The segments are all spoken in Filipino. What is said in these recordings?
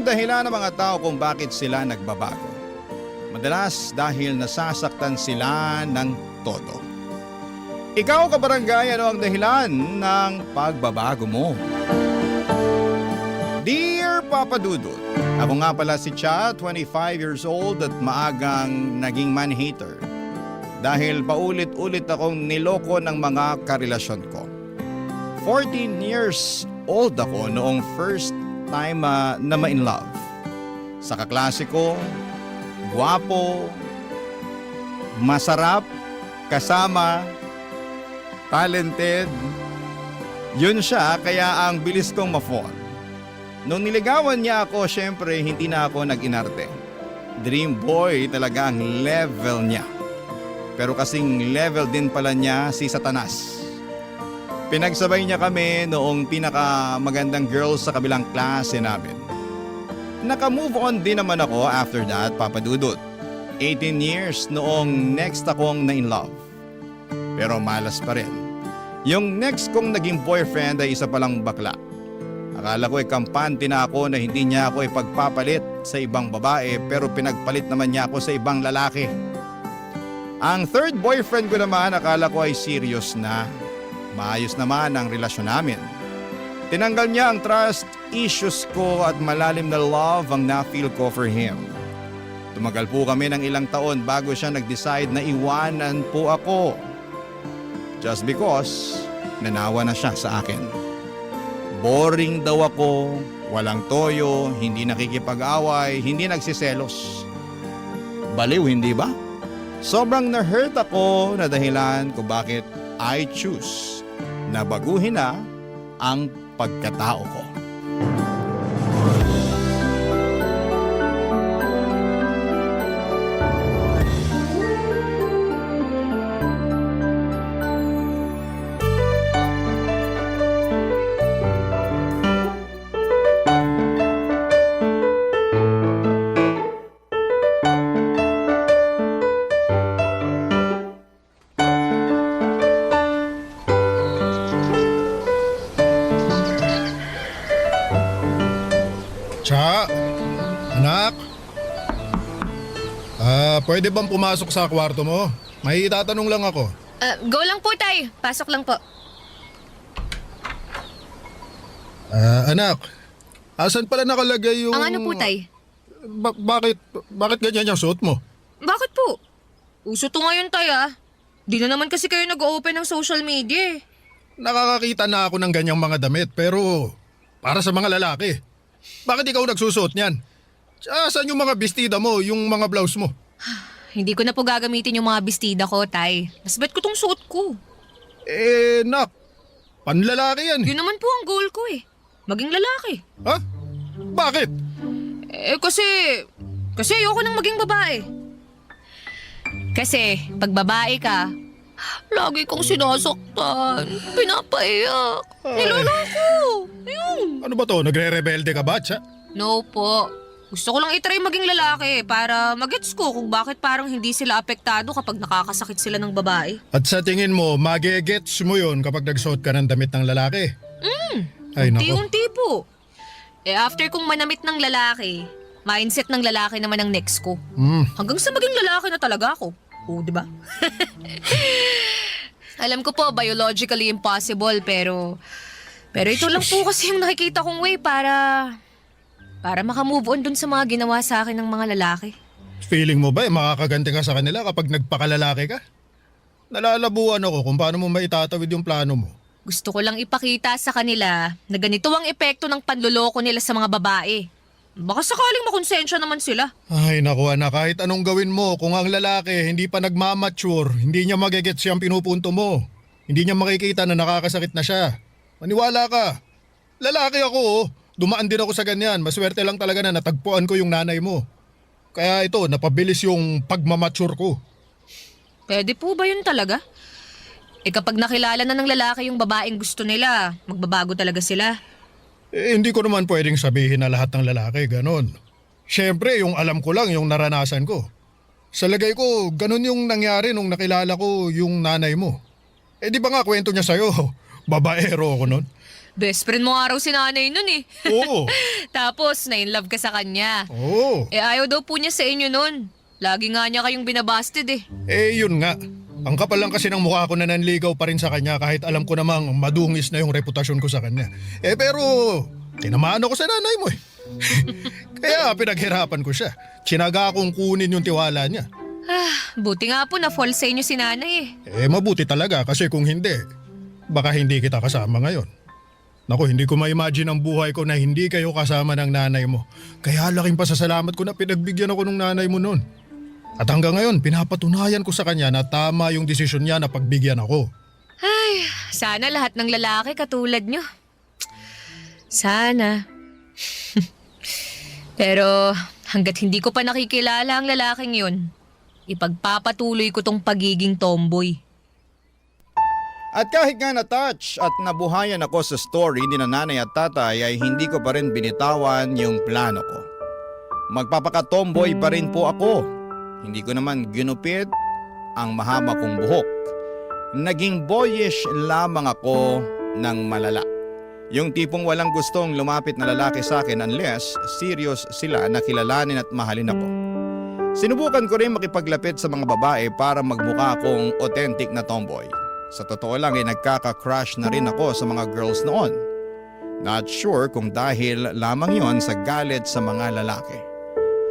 dahilan ng mga tao kung bakit sila nagbabago. Madalas dahil nasasaktan sila ng todo. Ikaw, kabarangay, ano ang dahilan ng pagbabago mo? Dear Papa Dudut, ako nga pala si Cha, 25 years old at maagang naging man-hater. Dahil paulit-ulit akong niloko ng mga karelasyon ko. 14 years old ako noong first time na ma-in love. Sa kaklase ko, gwapo, masarap, kasama, talented. Yun siya kaya ang bilis kong ma-fall. Nung niligawan niya ako, syempre hindi na ako nag-inarte. Dream boy talaga ang level niya. Pero kasing level din pala niya si Satanas. Pinagsabay niya kami noong pinakamagandang girls sa kabilang klase namin. Naka-move on din naman ako after that, Papa Dudut. 18 years noong next akong na-in love. Pero malas pa rin. Yung next kong naging boyfriend ay isa palang bakla. Akala ko kampante na ako na hindi niya ako ipagpapalit sa ibang babae pero pinagpalit naman niya ako sa ibang lalaki. Ang third boyfriend ko naman akala ko ay serious na. Maayos naman ang relasyon namin. Tinanggal niya ang trust issues ko at malalim na love ang na-feel ko for him. Tumagal po kami ng ilang taon bago siya nag-decide na iwanan po ako. Just because nanawa na siya sa akin. Boring daw ako, walang toyo, hindi nakikipag-away, hindi nagsiselos. Baliw, hindi ba? Sobrang na-hurt ako na dahilan kung bakit I choose na baguhin na ang pagkatao ko. Cha, anak. Pwede bang pumasok sa kwarto mo? May itatanong lang ako. Go lang po, tay. Pasok lang po. Anak, asan pala nakalagay yung... Ang ano po, tay? Bakit ganyan yung suot mo? Bakit po? Uso to ngayon, tay, ah. Di na naman kasi kayo nag-open ng social media, eh. Nakakakita na ako ng ganyang mga damit pero para sa mga lalaki. Bakit ikaw nagsusuot niyan? Saan yung mga bestida mo, yung mga blouse mo? Hindi ko na po gagamitin yung mga bestida ko, tay. Mas bet ko tong suot ko. Nak, panlalaki yan. Yun naman po ang goal ko, eh. Maging lalaki. Ha? Bakit? Kasi ayoko nang maging babae. Kasi, pag babae ka, lagi kong sinasaktan, pinapaiyak, niloloko. Ayun. Ano ba to? Nagre-rebelde ka ba, Cha? No po. Gusto ko lang itry maging lalaki para magets ko kung bakit parang hindi sila apektado kapag nakakasakit sila ng babae. At sa tingin mo, magigets mo yun kapag nagsuot ka ng damit ng lalaki? Ay, nako. Unti-unti po. After kong manamit ng lalaki, mindset ng lalaki naman ang next ko. Hanggang sa maging lalaki na talaga ako. Oo, di ba? Alam ko po, biologically impossible, pero ito lang po kasi yung nakikita kong way para makamove on dun sa mga ginawa sa akin ng mga lalaki. Feeling mo ba makakaganti ka sa kanila kapag nagpakalalaki ka? Nalalabuan ako kung paano mo maitatawid yung plano mo. Gusto ko lang ipakita sa kanila na ganito ang epekto ng panloloko nila sa mga babae. Baka sakaling makonsensya naman sila. Ay naku anak, kahit anong gawin mo, kung ang lalaki hindi pa nagmamature, hindi niya magigets siyang pinupunto mo. Hindi niya makikita na nakakasakit na siya. Maniwala ka. Lalaki ako oh. Dumaan din ako sa ganyan. Maswerte lang talaga na natagpuan ko yung nanay mo. Kaya ito, napabilis yung pagmamature ko. Pwede po ba yun talaga? Kapag nakilala na ng lalaki yung babaeng gusto nila, magbabago talaga sila. Hindi ko naman pwedeng sabihin na lahat ng lalaki ganon. Siyempre, yung alam ko lang, yung naranasan ko. Sa lagay ko, ganon yung nangyari nung nakilala ko yung nanay mo. Di ba nga kwento niya sa'yo, babaero ako nun? Best friend mo nga raw si nanay nun eh. Oo. Tapos, na-inlove ka sa kanya. Oo. Ayaw daw po niya sa inyo nun. Lagi nga niya kayong binabasted eh. Yun nga. Ang kapal lang kasi ng mukha ko na nanligaw pa rin sa kanya kahit alam ko namang madungis na yung reputasyon ko sa kanya. Pero tinamaan ako sa nanay mo eh. Kaya pinaghirapan ko siya. Tsinaga akong kunin yung tiwala niya. Buti nga po na fall sa inyo si nanay eh. Mabuti talaga kasi kung hindi, baka hindi kita kasama ngayon. Naku, hindi ko ma-imagine ang buhay ko na hindi kayo kasama ng nanay mo. Kaya laking pasasalamat ko na pinagbigyan ako ng nanay mo noon. At hanggang ngayon, pinapatunayan ko sa kanya na tama yung desisyon niya na pagbigyan ako. Ay, sana lahat ng lalaki katulad nyo. Sana. Pero hanggat hindi ko pa nakikilala ang lalaking yun, ipagpapatuloy ko tong pagiging tomboy. At kahit nga na-touch at nabuhayan ako sa story ni nanay at tatay ay hindi ko pa rin binitawan yung plano ko. Magpapaka-tomboy pa rin po ako. Hindi ko naman ginupit ang mahaba kong buhok. Naging boyish lamang ako ng malala. Yung tipong walang gustong lumapit na lalaki sa akin unless serious sila na kilalanin at mahalin ako. Sinubukan ko rin makipaglapit sa mga babae para magmukha akong authentic na tomboy. Sa totoo lang ay nagkaka-crush na rin ako sa mga girls noon. Not sure kung dahil lamang yon sa galit sa mga lalaki.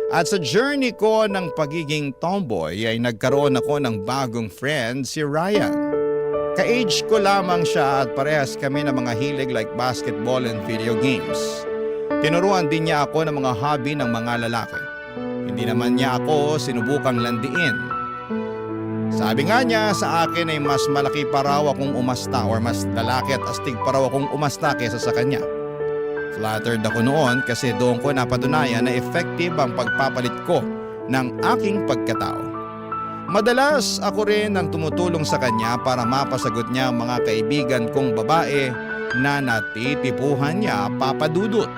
At sa journey ko ng pagiging tomboy ay nagkaroon ako ng bagong friend, si Ryan. Ka-age ko lamang siya at parehas kami ng mga hilig like basketball and video games. Tinuruan din niya ako ng mga hobby ng mga lalaki. Hindi naman niya ako sinubukang landiin. Sabi nga niya sa akin ay mas malaki pa raw akong umasta or mas lalaki at astig pa raw akong umasta kesa sa kanya. Flattered ako noon kasi doon ko napatunayan na effective ang pagpapalit ko ng aking pagkatao. Madalas ako rin ang tumutulong sa kanya para mapasagot niya ang mga kaibigan kong babae na natitipuhan niya papadudot.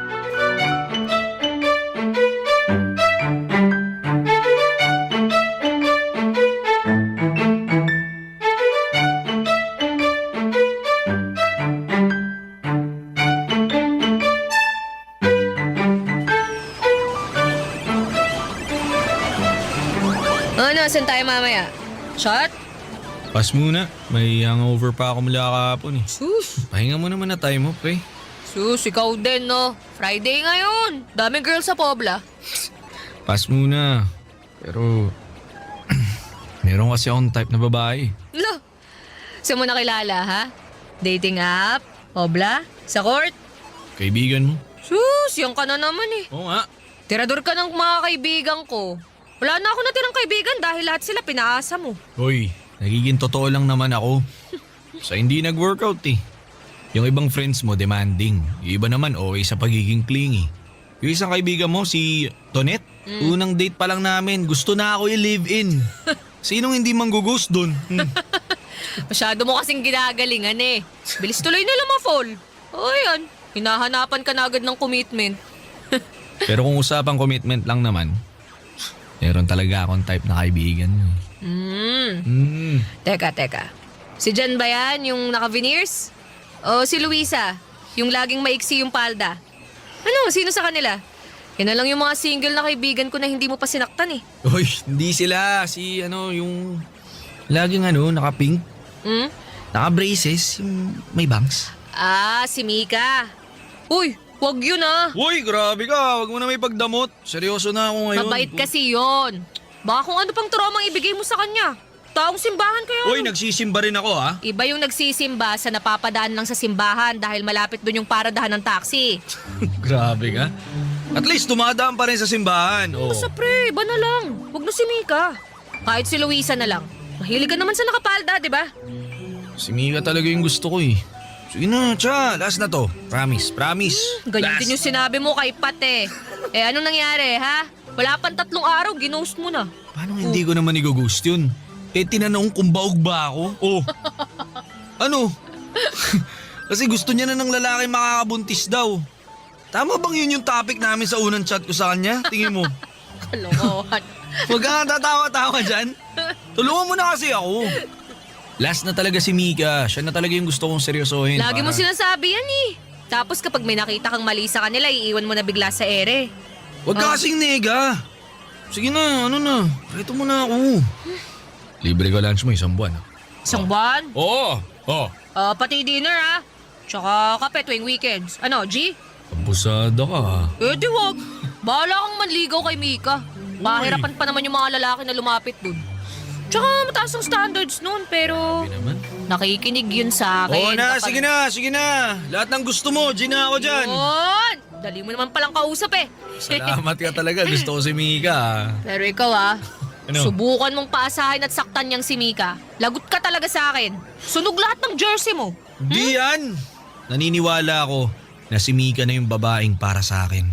Saan tayo mamaya? Shot? Pas muna. May hangover pa ako mula kahapon eh. Sus! Pahinga mo naman na tayo mo, pre. Sus, ikaw din no. Friday ngayon. Daming girls sa Pobla. Pas muna. Pero, meron kasi akong type na babae. Lo! Saan mo nakilala ha? Dating app? Pobla? Sa court? Kaibigan mo? Sus, yan ka na naman eh. Oo nga. Tirador ka ng mga kaibigan ko. Wala na ako natirang kaibigan dahil lahat sila pinaasa mo. Hoy, nagiging totoo lang naman ako. Sa hindi nag-workout eh. Yung ibang friends mo demanding. Yung iba naman okay sa pagiging clingy. Yung isang kaibigan mo, si Tonet, unang date pa lang namin, gusto na ako i-live-in. Sinong hindi manggugust dun? Masyado mo kasing ginagalingan eh. Bilis tuloy nila ma-fall. O yan, hinahanapan ka na agad ng commitment. Pero kung usapang commitment lang naman, meron talaga akong type na kaibigan. Teka. Si Jan ba yan, yung naka-veneers? O si Luisa, yung laging maiksi yung palda? Ano, sino sa kanila? Yan na lang yung mga single na kaibigan ko na hindi mo pa sinaktan eh. Uy, hindi sila. Si yung laging naka-pink, naka-braces, yung may bangs. Ah, si Mika. Uy, wag yun ah. Uy, grabe ka. Wag mo na may pagdamot. Seryoso na ako ngayon. Mabait kasi yon. Baka kung ano pang traumang ibigay mo sa kanya. Taong simbahan kayo. Uy, nagsisimba rin ako ha. Iba yung nagsisimba sa napapadaan lang sa simbahan dahil malapit doon yung paradahan ng taxi. Grabe ka. At least dumadaan pa rin sa simbahan. Oh. Basta pre, iba na lang. Huwag na si Mika. Kahit si Luisa na lang. Mahilig ka naman sa nakapalda, di ba? Si Mika talaga yung gusto ko eh. Sige na, tsa. Last na to. Promise. Ganyan Last. din yung sinabi mo kay Pat eh. Anong nangyari, ha? Wala pang 3 araw, ginost mo na. Paano hindi ko naman i-ghost yun? Tinanong kung baog ba ako. Oh. Ano? Kasi gusto niya na ng lalaki makakabuntis daw. Tama bang yun yung topic namin sa unang chat ko sa kanya? Tingin mo. Kalokohan. Huwag ka nga tatawa-tawa dyan. Tulungan mo na kasi ako. Last na talaga si Mika. Siya na talaga yung gusto kong seryosohin. Lagi mo sinasabi yan eh. Tapos kapag may nakita kang mali sa kanila, iiwan mo na bigla sa ere. Huwag ka kasing nega. Sige na, ano na. Reto mo na ako. Libre ka lunch mo 1 buwan. Isang buwan? Oo. Oh. Pati dinner ah. Tsaka kape tuwing weekends. Ano, G? Abusada ka ha. Di wag. Bahala kang manligaw kay Mika. Mahirapan pa naman yung mga lalaki na lumapit dun. Tsaka mataas ang standards nun, pero Sabi naman. nakikinig yun sa akin. Oo na, kapag- sige na. Lahat ng gusto mo, G na ako dyan. Yun! Dali mo naman palang kausap eh. Salamat ka talaga, gusto ko si Mika ha. Pero ikaw Ano? subukan mong paasahin at saktan niyang si Mika. Lagot ka talaga sa akin. Sunog lahat ng jersey mo. Di yan. Naniniwala ako na si Mika na yung babaeng para sa akin.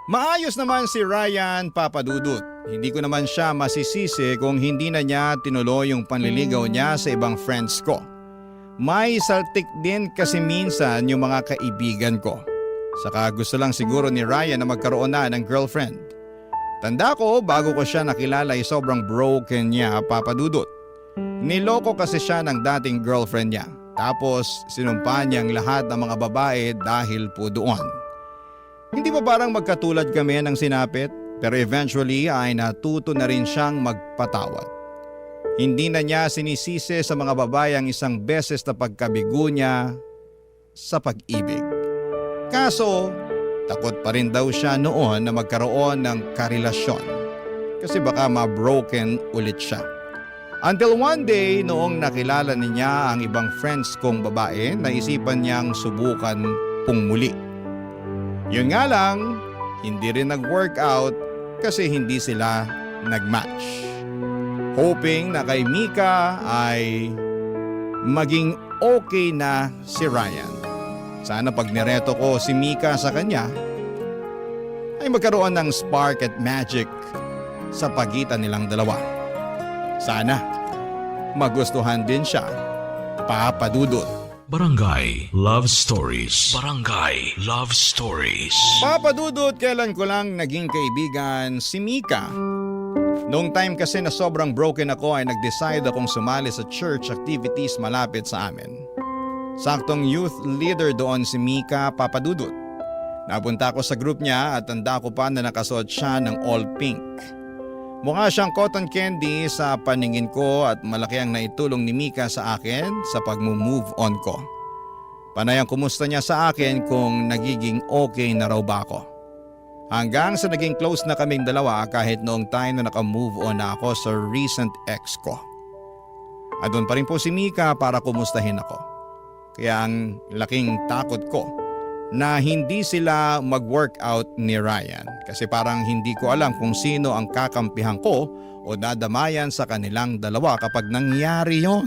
Maayos naman si Ryan Papadudut. Hindi ko naman siya masisisi kung hindi na niya tinuloy yung panliligaw niya sa ibang friends ko. May saltik din kasi minsan yung mga kaibigan ko. Saka gusto lang siguro ni Ryan na magkaroon na ng girlfriend. Tanda ko, bago ko siya nakilala ay sobrang broken niya, Papadudut. Niloko kasi siya ng dating girlfriend niya. Tapos sinumpa niya ang lahat ng mga babae dahil po doon. Hindi ba parang magkatulad kami ng sinapit? Pero eventually ay natuto na rin siyang magpatawad. Hindi na niya sinisisi sa mga babae ang isang beses na pagkabigo niya sa pag-ibig. Kaso, takot pa rin daw siya noon na magkaroon ng karelasyon. Kasi baka ma-broken ulit siya. Until one day, noong nakilala niya ang ibang friends kong babae, naisipan niyang subukan pong muli. Yun nga lang, hindi rin nag-workout kasi hindi sila nag-match. Hoping na kay Mika ay maging okay na si Ryan. Sana pag nireto ko si Mika sa kanya, ay magkaroon ng spark at magic sa pagitan nilang dalawa. Sana magustuhan din siya, Papadudut. Barangay Love Stories. Barangay Love Stories. Papadudut, kailan ko lang naging kaibigan si Mika. Noong time kasi na sobrang broken ako ay nag-decide akong sumali sa church activities malapit sa amin. Saktong youth leader doon si Mika, Papadudut. Napunta ako sa group niya at tanda ko pa na nakasuot siya ng all pink. Mukha siyang cotton candy sa paningin ko at malaki ang naitulong ni Mika sa akin sa pag-move on ko. Panay ang kumusta niya sa akin kung nagiging okay na raw ba ako. Hanggang sa naging close na kaming dalawa kahit noong time na naka-move on na ako sa recent ex ko. At doon pa rin po si Mika para kumustahin ako. Kaya ang laking takot ko na hindi sila mag-workout ni Ryan kasi parang hindi ko alam kung sino ang kakampihan ko o dadamayan sa kanilang dalawa kapag nangyari yon.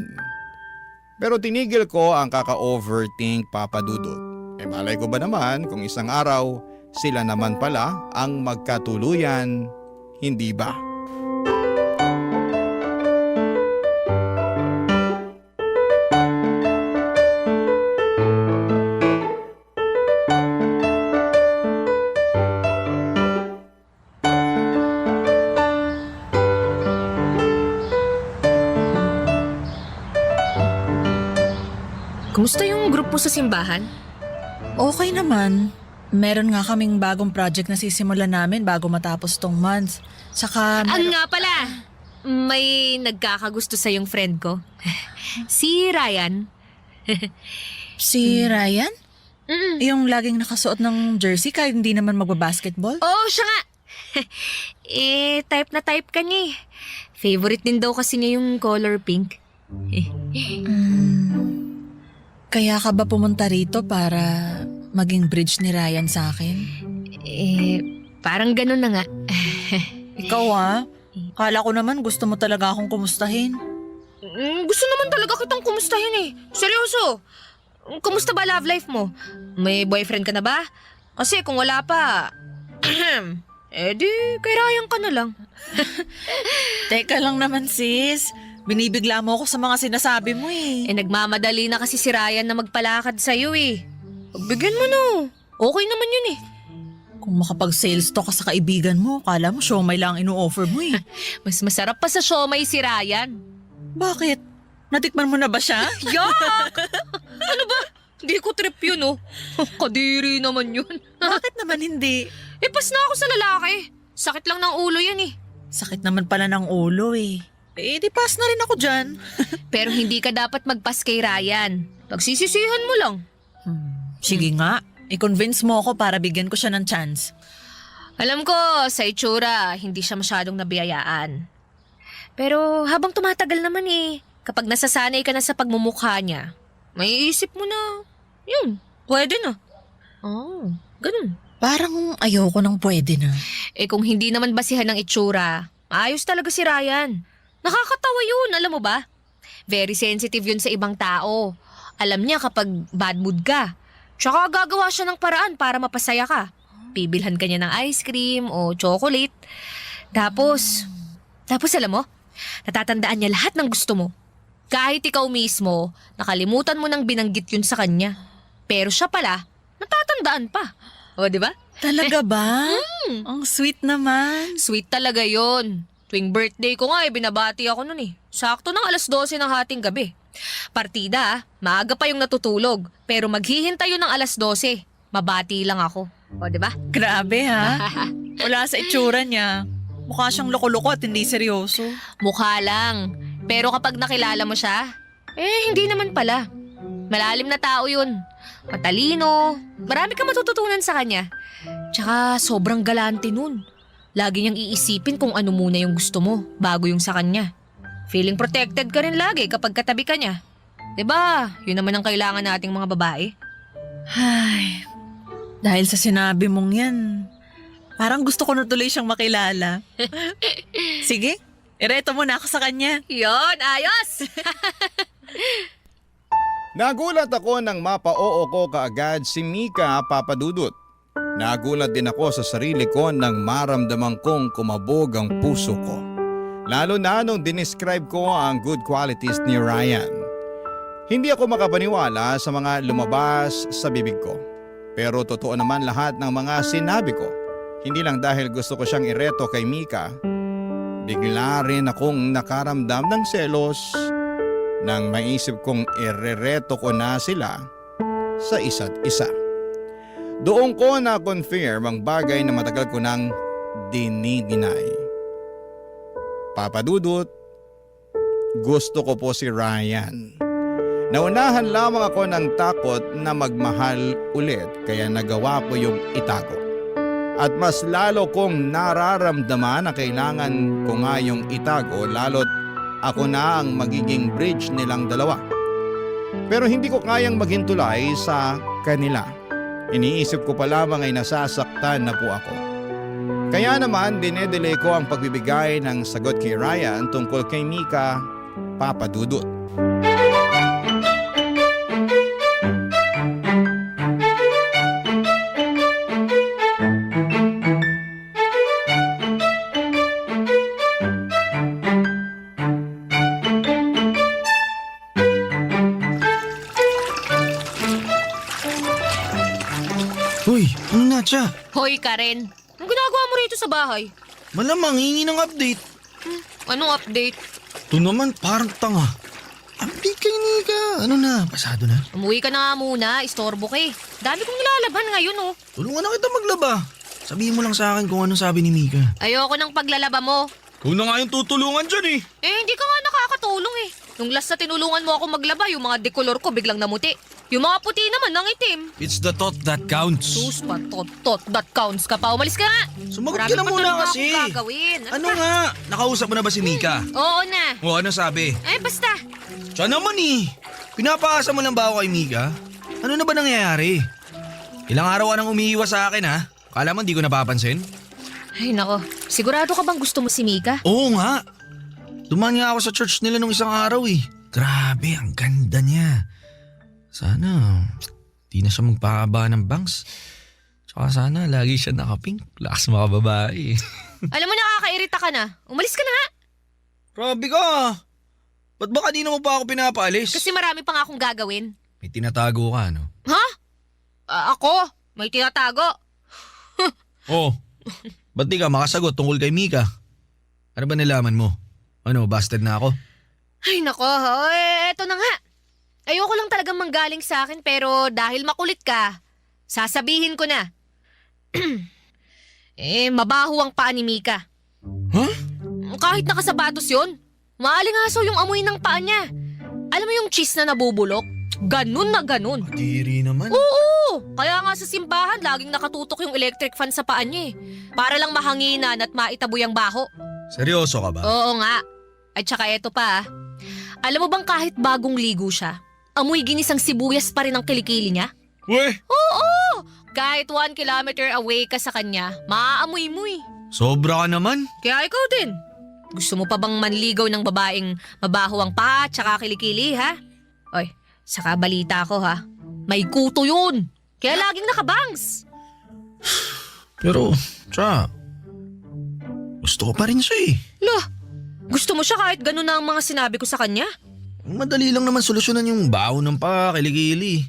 Pero tinigil ko ang kaka-overthink, Papadudut. Malay ko ba naman kung isang araw sila naman pala ang magkatuluyan, hindi ba? Kumusta yung group mo sa simbahan? Okay naman. Meron nga kaming bagong project na sisimulan namin bago matapos tong month. Saka Nga pala, may nagkakagusto sa yung friend ko. Si Ryan. si Ryan? Mm. Yung laging nakasuot ng jersey kahit hindi naman magbabasketball? Oo, siya nga. Type na type ka niya eh. Favorite din daw kasi niya yung color pink. Kaya ka ba pumunta rito para maging bridge ni Ryan sa akin? Parang ganun na nga. Ikaw kala ko naman gusto mo talaga akong kumustahin. Gusto naman talaga kitang kumustahin eh. Seryoso. Kumusta ba love life mo? May boyfriend ka na ba? Kasi kung wala pa, di kay Ryan ka na lang. Teka lang naman sis, binibigla mo ako sa mga sinasabi mo eh. Nagmamadali na kasi si Ryan na magpalakad sa'yo eh. Pagbigyan mo no. Okay naman yun eh. Kung makapag-sales talk ka sa kaibigan mo, kala mo siomay lang ino-offer mo eh. Mas masarap pa sa siomay si Ryan. Bakit? Natikman mo na ba siya? Yak! Ano ba? Hindi ko trip yun, oh. Kadiri naman yun. Bakit naman hindi? Pas na ako sa lalaki. Sakit lang ng ulo yan eh. Sakit naman pala ng ulo eh. Di pass na rin ako dyan. Pero hindi ka dapat magpas kay Ryan. Pagsisisihan mo lang. Sige nga, i-convince mo ako para bigyan ko siya ng chance. Alam ko, sa itsura, hindi siya masyadong nabiyayaan. Pero habang tumatagal naman eh, kapag nasasanay ka na sa pagmumukha niya, may isip mo na, yun, pwede na. Oh, ganun. Parang ayoko nang pwede na. Kung hindi naman basihan ng itsura, ayos talaga si Ryan. Nakakatawa yun, alam mo ba? Very sensitive yun sa ibang tao. Alam niya kapag bad mood ka. Tsaka gagawa siya ng paraan para mapasaya ka. Bibilhan ka niya ng ice cream o chocolate. Tapos alam mo, natatandaan niya lahat ng gusto mo. Kahit ikaw mismo, nakalimutan mo nang binanggit yun sa kanya. Pero siya pala, natatandaan pa. O, di ba? Talaga ba? Ang sweet naman. Sweet talaga yon. Tuwing birthday ko nga binabati ako nun eh. Sakto ng 12:00 ng hating gabi. Partida, maaga pa yung natutulog. Pero maghihintay yun ng 12:00. Mabati lang ako. O, di ba? Grabe ha. Wala sa itsura niya. Mukha siyang loko-loko at hindi seryoso. Mukha lang. Pero kapag nakilala mo siya, hindi naman pala. Malalim na tao yun. Matalino. Marami kang matututunan sa kanya. Tsaka sobrang galante nun. Lagi niyang iisipin kung ano muna yung gusto mo bago yung sa kanya. Feeling protected ka rin lagi kapag katabi ka niya. Diba? Yun naman ang kailangan nating mga babae. Ay, dahil sa sinabi mong yan, parang gusto ko na tuloy siyang makilala. Sige, ireto mo na ako sa kanya. Yon, ayos! Nagulat ako nang mapa-oo ko kaagad si Mika Papadudut. Nagulat din ako sa sarili ko nang maramdaman kong kumabog ang puso ko. Lalo na nung dinescribe ko ang good qualities ni Ryan. Hindi ako makapaniwala sa mga lumabas sa bibig ko. Pero totoo naman lahat ng mga sinabi ko. Hindi lang dahil gusto ko siyang ireto kay Mika. Bigla rin akong nakaramdam ng selos nang maisip kong irereto ko na sila sa isa't isa. Doon ko na-confirm ang bagay na matagal ko nang dinidinay. Papadudut, gusto ko po si Ryan. Naunahan lamang ako ng takot na magmahal ulit kaya nagawa ko yung itago. At mas lalo kong nararamdaman na kailangan ko nga yung itago lalo't ako na ang magiging bridge nilang dalawa. Pero hindi ko kayang maging tulay sa kanila. Iniisip ko pa lamang ay nasasaktan na po ako. Kaya naman dinedelay ko ang pagbibigay ng sagot kay Ryan tungkol kay Mika Papadudut. Uy, ano na siya? Hoy Karen, anong ginagawa mo rito sa bahay? Malamang hingi ng update. Anong update? Ito naman parang tanga. Update kay Nika. Ano na, pasado na. Umuwi ka na nga muna, istorbo ka eh. Dami kong nilalaban ngayon oh. Tulungan na kita maglaba. Sabihin mo lang sa akin kung ano sabi ni Mika. Ayoko ng paglalaba mo. Kung na nga yung tutulungan dyan eh. Hindi ka nga nakakatulong eh. Nung last na tinulungan mo ako maglaba, yung mga dekolor ko biglang namuti. Yung mga puti naman nang itim. It's the thought that counts. Sus, tot, that counts ka pa. Umalis ka nga. Sumagot Marami ka na pa muna talaga kasi. akong gagawin. Ano nga? Nakausap mo na ba si Mika? Oo na. O ano sabi? Basta. Siya naman eh. Pinapaasa mo lang ba ako kay Mika? Ano na ba nangyayari? Ilang araw ka nang umiiwas sa akin ha? Kala mo hindi ko napapansin? Ay nako, sigurado ka bang gusto mo si Mika? Oo nga. Dumaan nga ako sa church nila nung isang araw eh. Grabe, ang ganda niya. Sana, di na siya magpahaba ng bangs. Tsaka sana, lagi siya nakapink. Lakas mga babae. Alam mo, nakakairita ka na. Umalis ka na nga. Grabe ka. Ba't ba kanina mo pa ako pinapaalis? Kasi marami pa nga akong gagawin. May tinatago ka, no? Ha? Ako? May tinatago? Oo. Ba't di ka makasagot tungkol kay Mika? Ano ba nalaman mo? Ano, busted na ako? Ay nako, eto na nga. Ayoko lang talagang manggaling sa akin pero dahil makulit ka, sasabihin ko na. Mabaho ang paa ni Mika. Huh? Kahit nakasapatos yun, maalingaso yung amoy ng paa niya. Alam mo yung cheese na nabubulok? Ganun na ganun. Diri naman. Oo! Kaya nga sa simbahan, laging nakatutok yung electric fan sa paa niya eh. Para lang mahanginan at maitaboy ang baho. Seryoso ka ba? Oo nga. At saka eto pa. Alam mo bang kahit bagong ligo siya, amoy ginisang sibuyas pa rin ang kilikili niya? Weh! Oo! Kahit 1 kilometer away ka sa kanya, maaamoy mo eh. Sobra ka naman. Kaya ikaw din. Gusto mo pa bang manligaw ng babaeng mabaho ang paa at saka kilikili ha? Oy, saka balita ko ha. May kuto yun. Kaya laging nakabangs. Pero, gusto ko pa rin siya eh. Lah, gusto mo siya kahit ganun na ang mga sinabi ko sa kanya? Madali lang naman solusyonan yung baho ng kiligili.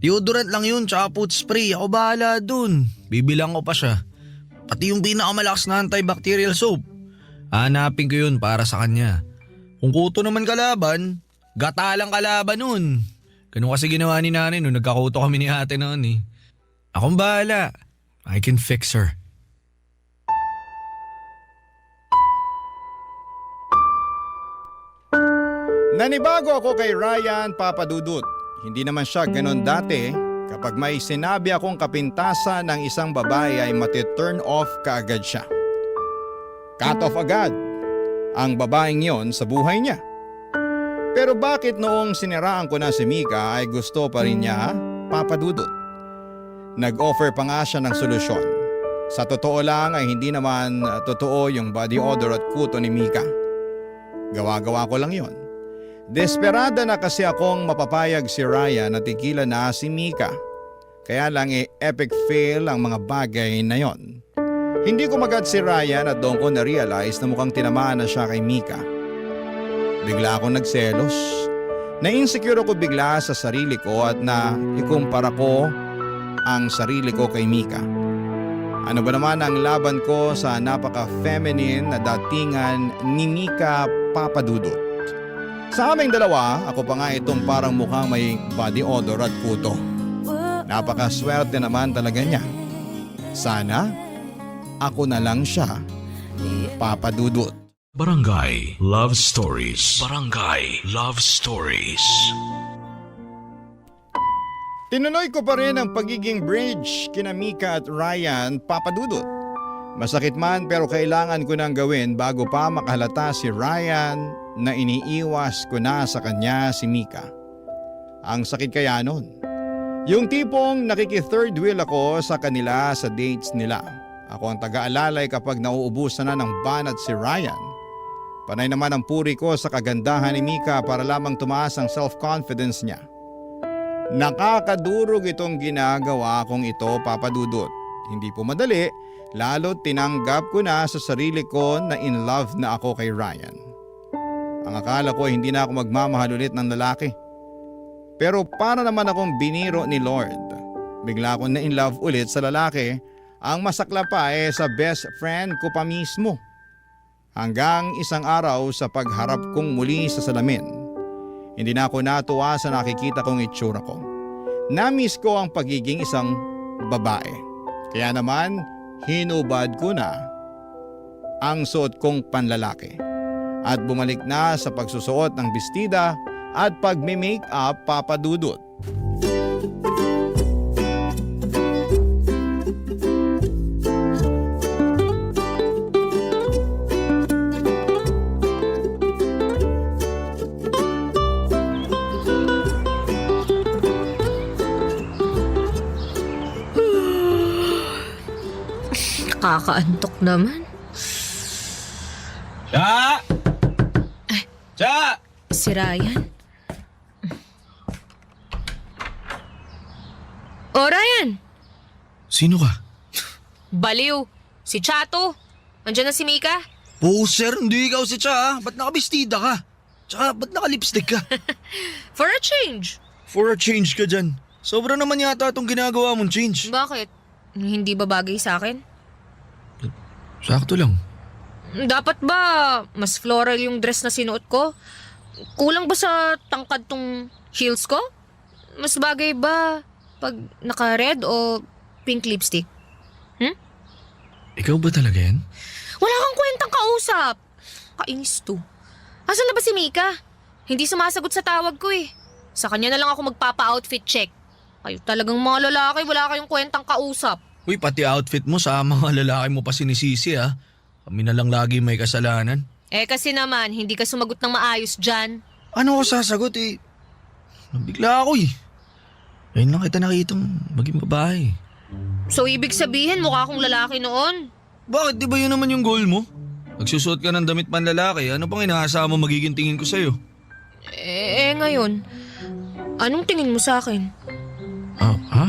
Deodorant lang yun, tsaka foot spray. Ako bahala dun. Bibilang ko pa siya. Pati yung pinakamalakas na antibacterial soap. Hanapin ko yun para sa kanya. Kung kuto naman kalaban, gata lang kalaban nun. Ganun kasi ginawa ni nanay nung nagkakuto kami ni ate noon eh. Akong bahala. I can fix her. Nanibago ako kay Ryan Papadudut. Hindi naman siya ganon dati. Kapag may sinabi akong kapintasan ng isang babae ay mati-turn off kaagad siya. Cut off agad ang babaeng yon sa buhay niya. Pero bakit noong siniraan ko na si Mika ay gusto pa rin niya, Papadudut? Nag-offer pa nga siya ng solusyon. Sa totoo lang ay hindi naman totoo yung body odor at kuto ni Mika. Gawa-gawa ko lang yon. Desperada na kasi akong mapapayag si Ryan na tigilan na si Mika. Kaya lang epic fail ang mga bagay na yon. Hindi ko magad si Ryan at doon ko na-realize na mukhang tinamaan na siya kay Mika. Bigla akong nagselos. Na-insecure ako bigla sa sarili ko at ikumpara ko ang sarili ko kay Mika. Ano ba naman ang laban ko sa napaka-feminine na datingan ni Mika Papadudut? Sa aming dalawa, ako pa nga itong parang mukhang may body odor at kuto. Napakaswerte naman talaga niya. Sana, ako na lang siya, Papadudut. Barangay Love Stories. Barangay Love Stories. Tinuloy ko pa rin ang pagiging bridge kina Mika at Ryan Papadudut. Masakit man pero kailangan ko nang gawin bago pa makahalata si Ryan na iniiwas ko na sa kanya si Mika. Ang sakit kaya nun. Yung tipong nakiki-third wheel ako sa kanila sa dates nila. Ako ang taga-alalay kapag nauubusan na ng banat si Ryan. Panay naman ang puri ko sa kagandahan ni Mika para lamang tumaas ang self-confidence niya. Nakakadurog itong ginagawa kong ito, Papadudut. Hindi po madali, lalo tinanggap ko na sa sarili ko na in love na ako kay Ryan. Ang akala ko hindi na ako magmamahal ulit ng lalaki. Pero para naman akong biniro ni Lord. Bigla akong na in love ulit sa lalaki. Ang masakla pa sa best friend ko pa mismo. Hanggang isang araw sa pagharap kong muli sa salamin. Hindi na ako natuwa sa nakikita kong itsura ko. Namiss ko ang pagiging isang babae. Kaya naman, hinubad ko na ang suot kong panlalaki. At bumalik na sa pagsusuot ng bestida at pagme-make-up, Papadudut. Nakakaantok naman. Cha! Cha! Si Ryan? O Ryan! Sino ka? Baliw! Si Chato! Andiyan na si Mika? Poser, hindi ikaw si Cha. Ba't nakabistida ka? Tsaka ba't naka-lipstick ka? For a change! For a change ka dyan. Sobra naman yata itong ginagawa mong change. Bakit? Hindi ba bagay sa akin? Sakto lang. Dapat ba mas floral yung dress na sinuot ko? Kulang ba sa tangkad tong heels ko? Mas bagay ba pag naka-red o pink lipstick? Ikaw ba talaga yan? Wala kang kwentang kausap. Kainis to. Asan na ba si Mika? Hindi sumasagot sa tawag ko eh. Sa kanya na lang ako magpapa-outfit check. Kayo talagang mga lalaki, wala kayong kwentang kausap. Uy, pati outfit mo sa mga lalaki mo pa sinisisi ha. Kami na lang lagi may kasalanan. Eh kasi naman, hindi ka sumagot ng maayos dyan. Ano ko sasagot eh? Nabigla ako eh. Ngayon lang kita nakitang maging babae. So ibig sabihin, mukha akong lalaki noon. Bakit? Di ba yun naman yung goal mo? Nagsusuot ka ng damit panlalaki. Ano pang inaasa mo magiging tingin ko sa'yo? Ngayon, anong tingin mo sa akin? Ha?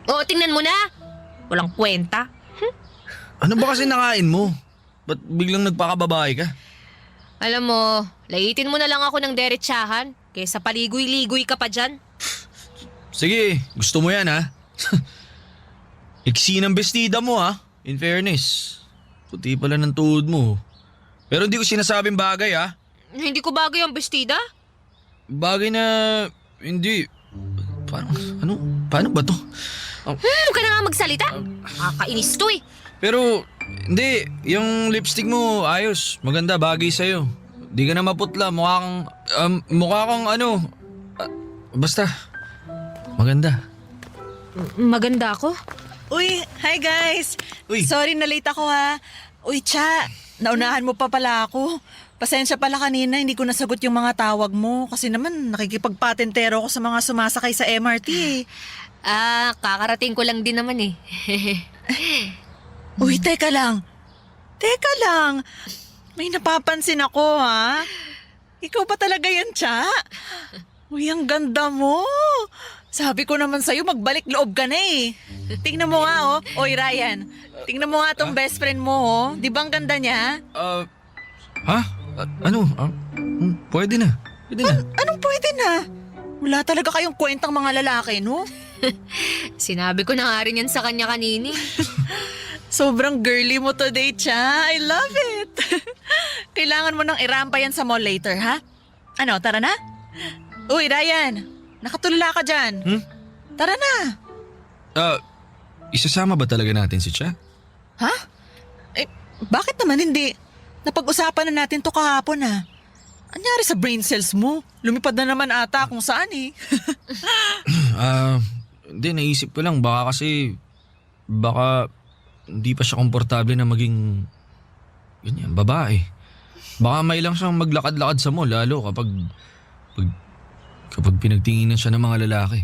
Oo, tingnan mo na. Walang kwenta. Ano ba kasi nakain mo? Ba't biglang nagpakababae ka? Alam mo, laitin mo na lang ako ng derechahan kaysa paligoy-ligoy ka pa dyan. Sige, gusto mo yan ha? Iksi ng bestida mo ha? In fairness. Puti pala ng tuhod mo. Pero hindi ko sinasabing bagay ha? Hindi ko bagay ang bestida. Bagay na hindi. Paano ba to? Huwag ka na nga magsalita. Kakainis to eh. Pero hindi, yung lipstick mo ayos. Maganda, bagay sa'yo. Di ka na maputla, mukha kang basta, maganda. Maganda ako? Uy, hi guys! Uy. Sorry na late ako ha. Uy, Cha, naunahan mo pa pala ako. Pasensya pala kanina, hindi ko nasagot yung mga tawag mo kasi naman nakikipagpatentero ko sa mga sumasakay sa MRT eh. Kakarating ko lang din naman eh. Uy, teka lang. May napapansin ako ha. Ikaw ba talaga yan, Cha? Uy, ang ganda mo. Sabi ko naman sa'yo, magbalik loob ka na eh. Tingnan mo nga oh. Oy, Ryan. Tingnan mo nga tong best friend mo oh. Di ba ang ganda niya? Ha? Pwede na. Anong pwede na? Wala talaga kayong kwentang mga lalaki, no? Sinabi ko na nga rin yan sa kanya kanini. Sobrang girly mo today, Cha. I love it. Kailangan mo nang irampa yan sa mall later, ha? Ano, tara na? Uy, Ryan. Nakatulala ka dyan. Tara na. Isasama ba talaga natin si Cha? Ha? Bakit naman hindi? Napag-usapan na natin to kahapon, ha? Anyari sa brain cells mo? Lumipad na naman ata kung saan, eh. Hindi, naisip ko lang. Baka hindi pa siya komportable na maging ganyan, babae. Baka may lang siyang maglakad-lakad sa mall, lalo kapag pinagtinginan siya ng mga lalaki.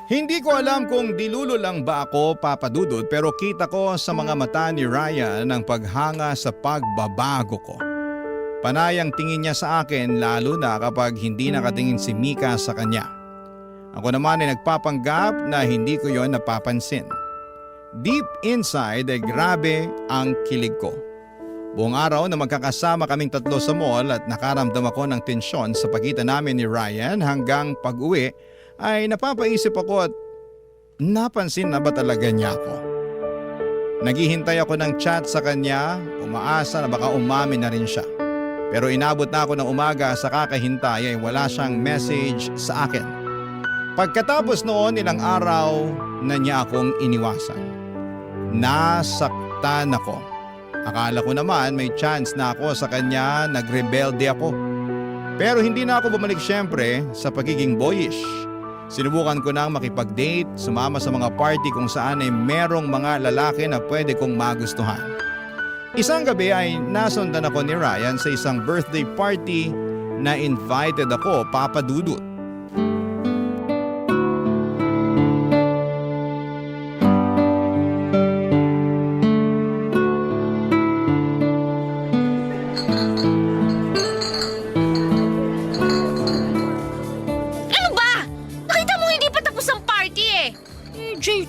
Hindi ko alam kung dilulo lang ba ako, Papa Dudut, pero kita ko sa mga mata ni Ryan ang paghanga sa pagbabago ko. Panay ang tingin niya sa akin lalo na kapag hindi nakatingin si Mika sa kanya. Ako naman ay nagpapanggap na hindi ko yon napapansin. Deep inside ay grabe ang kilig ko. Buong araw na magkakasama kaming tatlo sa mall at nakaramdam ako ng tensyon sa pagitan namin ni Ryan hanggang pag-uwi ay napapaisip ako at napansin na ba talaga niya ako. Naghihintay ako ng chat sa kanya, umaasa na baka umamin na rin siya. Pero inabot na ako ng umaga sa kakahintay ay wala siyang message sa akin. Pagkatapos noon ilang araw na niya akong iniwasan. Nasaktan ako. Akala ko naman may chance na ako sa kanya, nagrebelde ako. Pero hindi na ako bumalik syempre sa pagiging boyish. Sinubukan ko nang makipag-date, sumama sa mga party kung saan ay merong mga lalaki na pwede kong magustuhan. Isang gabi ay nasundan ako ni Ryan sa isang birthday party na invited ako, Papa Dudut.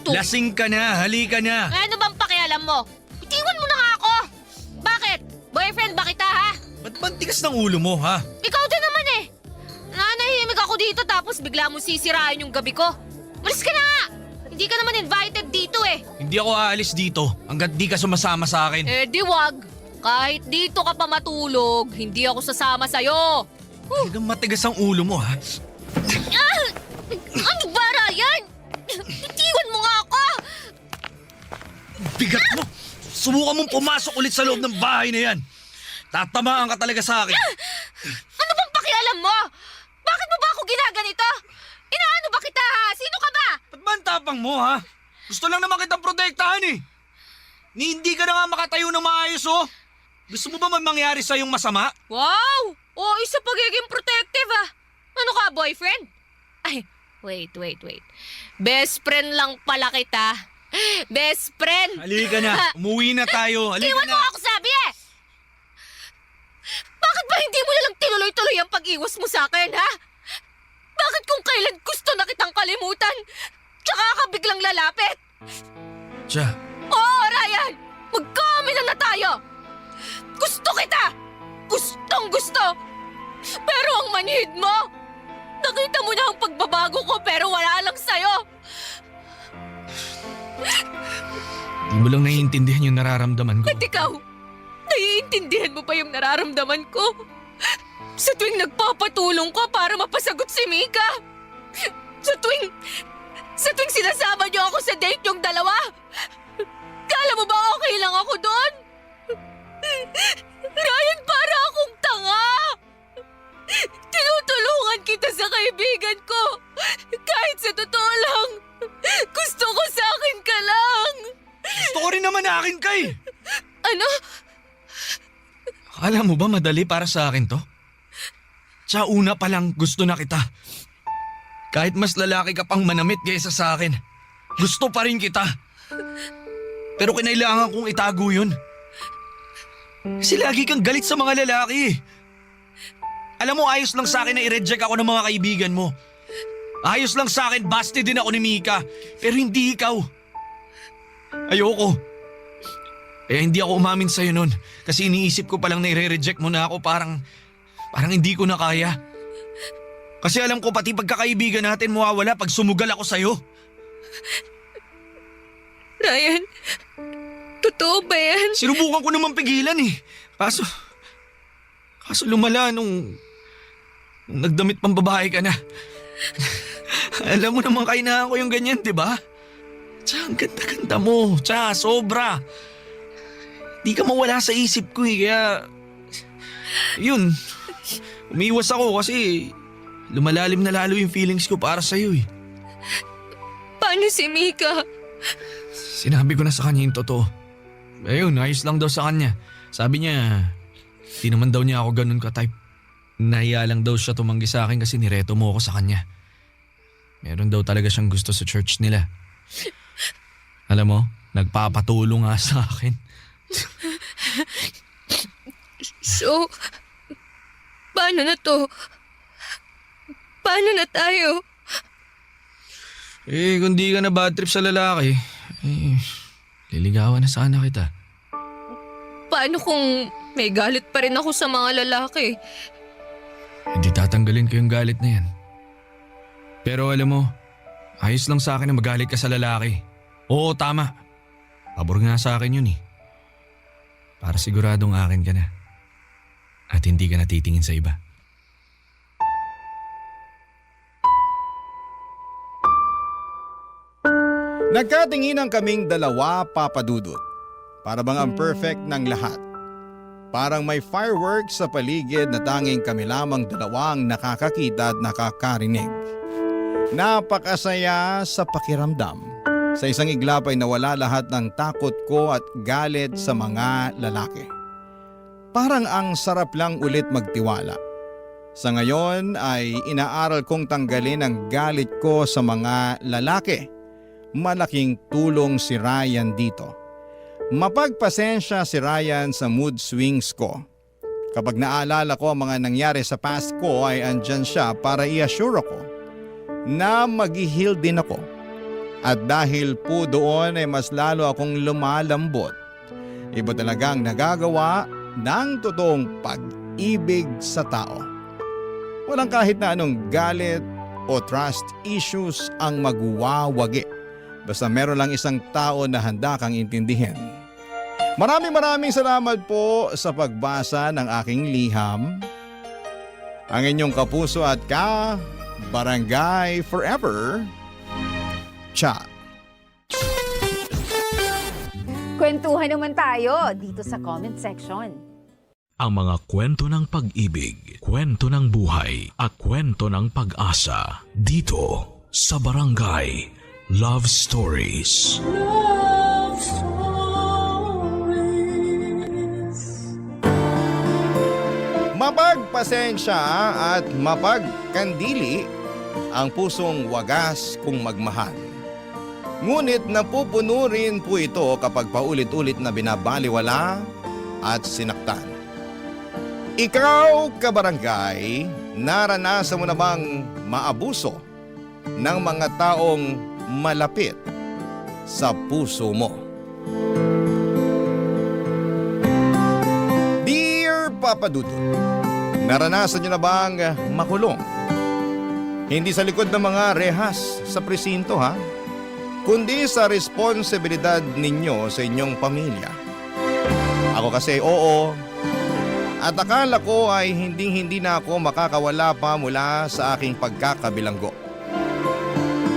Lasing ka na, halika na. Ano bang pakialam mo? Itiwan mo na nga ako! Bakit? Boyfriend ba kita, ha? Ba't tigas ng ulo mo, ha? Ikaw din naman eh! Nanahimik ako ako dito tapos bigla mo sisirain yung gabi ko. Malis ka na nga! Hindi ka naman invited dito eh. Hindi ako aalis dito hanggat di ka sumasama sa akin. Eh di wag. Kahit dito ka pa matulog, hindi ako sasama sa'yo. Talagang matigas ang ulo mo, ha? Ano ba, Ryan? Itiwan mo nga ako! Bigat mo! Subukan mong pumasok ulit sa loob ng bahay na yan. Tatamaan ka talaga sa akin. Ano bang pakialam mo? Bakit mo ba ako ginaganito? Inaano ba kita ha? Sino ka ba? Ba't ba ang tapang mo, ha? Gusto lang naman kitang protektahan eh. Ni hindi ka na nga makatayo ng maayos, oh. Gusto mo ba may mangyari sa yung masama? Wow! Oo, isa pagiging protective ah. Ano ka, boyfriend? Ay, wait. Best friend lang pala kita. Best friend! Halika na. Umuwi na tayo. Halika Iwan mo na. ako sabi eh! Bakit ba hindi mo nalang tinuloy-tuloy ang pag-iwas mo sa akin, ha? Bakit kung kailan gusto na kitang kalimutan, tsaka ka biglang lalapit? Tiya, Oo, Ryan! Magkamina na tayo! Gusto kita! Gustong gusto! Pero ang manhid mo! Nakita mo na ang pagbabago ko pero wala lang sa'yo! di mo lang naiintindihan yung nararamdaman ko. At ikaw, naiintindihan mo pa yung nararamdaman ko? Sa tuwing nagpapatulong ka para mapasagot si Mika? Sa tuwing sinasama niyo ako sa date yung dalawa? Kala mo ba okay lang ako doon? Ryan, para akong tanga! Tinutulungan kita sa kaibigan ko! Kahit sa totoo lang, gusto ko sa akin ka lang! Gusto ko rin naman akin kay. Ano? Akala mo ba madali para sa akin to? Tsaka una pa lang gusto na kita. Kahit mas lalaki ka pang manamit kaysa sa akin, gusto pa rin kita. Pero kinailangan kong itago yun. Kasi lagi kang galit sa mga lalaki. Alam mo, ayos lang sa akin na i-reject ako ng mga kaibigan mo. Ayos lang sa akin, basti din ako ni Mika. Pero hindi ikaw. Ayoko. Kaya hindi ako umamin sa'yo nun. Kasi iniisip ko palang na i-reject mo na ako parang hindi ko na kaya. Kasi alam ko pati pagkakaibigan natin mawawala pag sumugal ako sa'yo. Ryan, totoo ba yan? Sinubukan ko naman pigilan eh. Kaso lumala nung nagdamit pang babae ka na. Alam mo naman kainahan ko yung ganyan, di ba? Tsaka ang ganda-ganda mo. Tsaka sobra. Di ka mawala sa isip ko eh. Kaya, yun. Umiwas ako kasi lumalalim na lalo yung feelings ko para sa'yo eh. Paano si Mika? Sinabi ko na sa kanya yung totoo. Ayun, ayos lang daw sa kanya. Sabi niya, di naman daw niya ako ganun ka-type. Nahiya lang daw siya tumanggi sa akin kasi nireto mo ako sa kanya. Meron daw talaga siyang gusto sa church nila. Alam mo, nagpapatulong nga sa akin. So, paano na to? Paano na tayo? Eh, kung di ka na bad trip sa lalaki, liligawan na sana kita. Paano kung may galit pa rin ako sa mga lalaki? Hindi tatanggalin ko yung galit na yan. Pero alam mo, ayos lang sa akin na magalit ka sa lalaki. Oo, tama. Pabor nga sa akin yun eh. Para siguradong akin ka na. At hindi ka natitingin sa iba. Nagkatinginan kaming dalawa, Papa Dudut. Para bang ang perfect ng lahat. Parang may fireworks sa paligid na tanging kami lamang dalawang nakakakita at nakakarinig. Napakasaya sa pakiramdam. Sa isang iglap ay nawala lahat ng takot ko at galit sa mga lalaki. Parang ang sarap lang ulit magtiwala. Sa ngayon ay inaaral kong tanggalin ang galit ko sa mga lalaki. Malaking tulong si Ryan dito. Mapagpasensya si Ryan sa mood swings ko. Kapag naalala ko ang mga nangyari sa past ko ay andyan siya para i-assure ako na mag-heal din ako. At dahil po doon ay mas lalo akong lumalambot. Iba talagang nagagawa ng totoong pag-ibig sa tao. Walang kahit na anong galit o trust issues ang magwawagi. Basta meron lang isang tao na handa kang intindihin. Maraming salamat po sa pagbasa ng aking liham. Ang inyong kapuso at Barangay Forever, Cha. Kwentuhan naman tayo dito sa comment section. Ang mga kwento ng pag-ibig, kwento ng buhay, at kwento ng pag-asa dito sa Barangay Love Stories. Love Stories. Mapagpasensya at mapagkandili ang pusong wagas kung magmahal. Ngunit napupuno rin po ito kapag paulit-ulit na binabaliwala at sinaktan. Ikaw, kabarangay, naranasan mo na bang maabuso ng mga taong malapit sa puso mo? Dear Papa Dudut, naranasan niyo na bang makulong? Hindi sa likod ng mga rehas sa presinto ha, kundi sa responsibilidad ninyo sa inyong pamilya. Ako kasi oo, at akala ko ay hindi na ako makakawala pa mula sa aking pagkakabilanggo.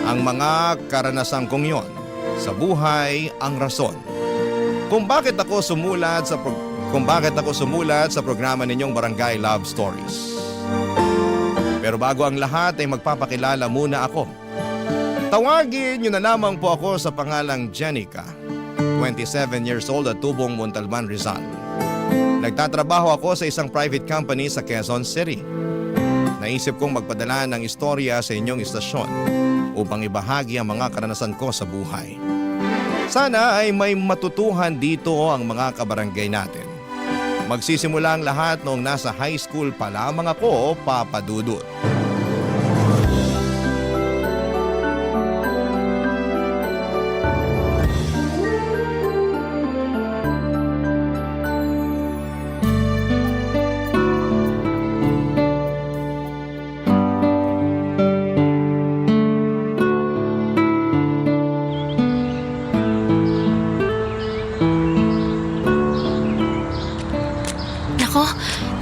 Ang mga karanasan kong yon sa buhay ang rason kung bakit ako sumulat sa programa ninyong Barangay Love Stories. Pero bago ang lahat ay magpapakilala muna ako. Tawagin niyo na lamang po ako sa pangalang Jenica, 27 years old at tubong Montalban, Rizal. Nagtatrabaho ako sa isang private company sa Quezon City. Naisip kong magpadala ng istorya sa inyong istasyon upang ibahagi ang mga karanasan ko sa buhay. Sana ay may matutuhan dito ang mga kabarangay natin. Magsisimula ang lahat noong nasa high school pa lamang ako, Papa Dudut.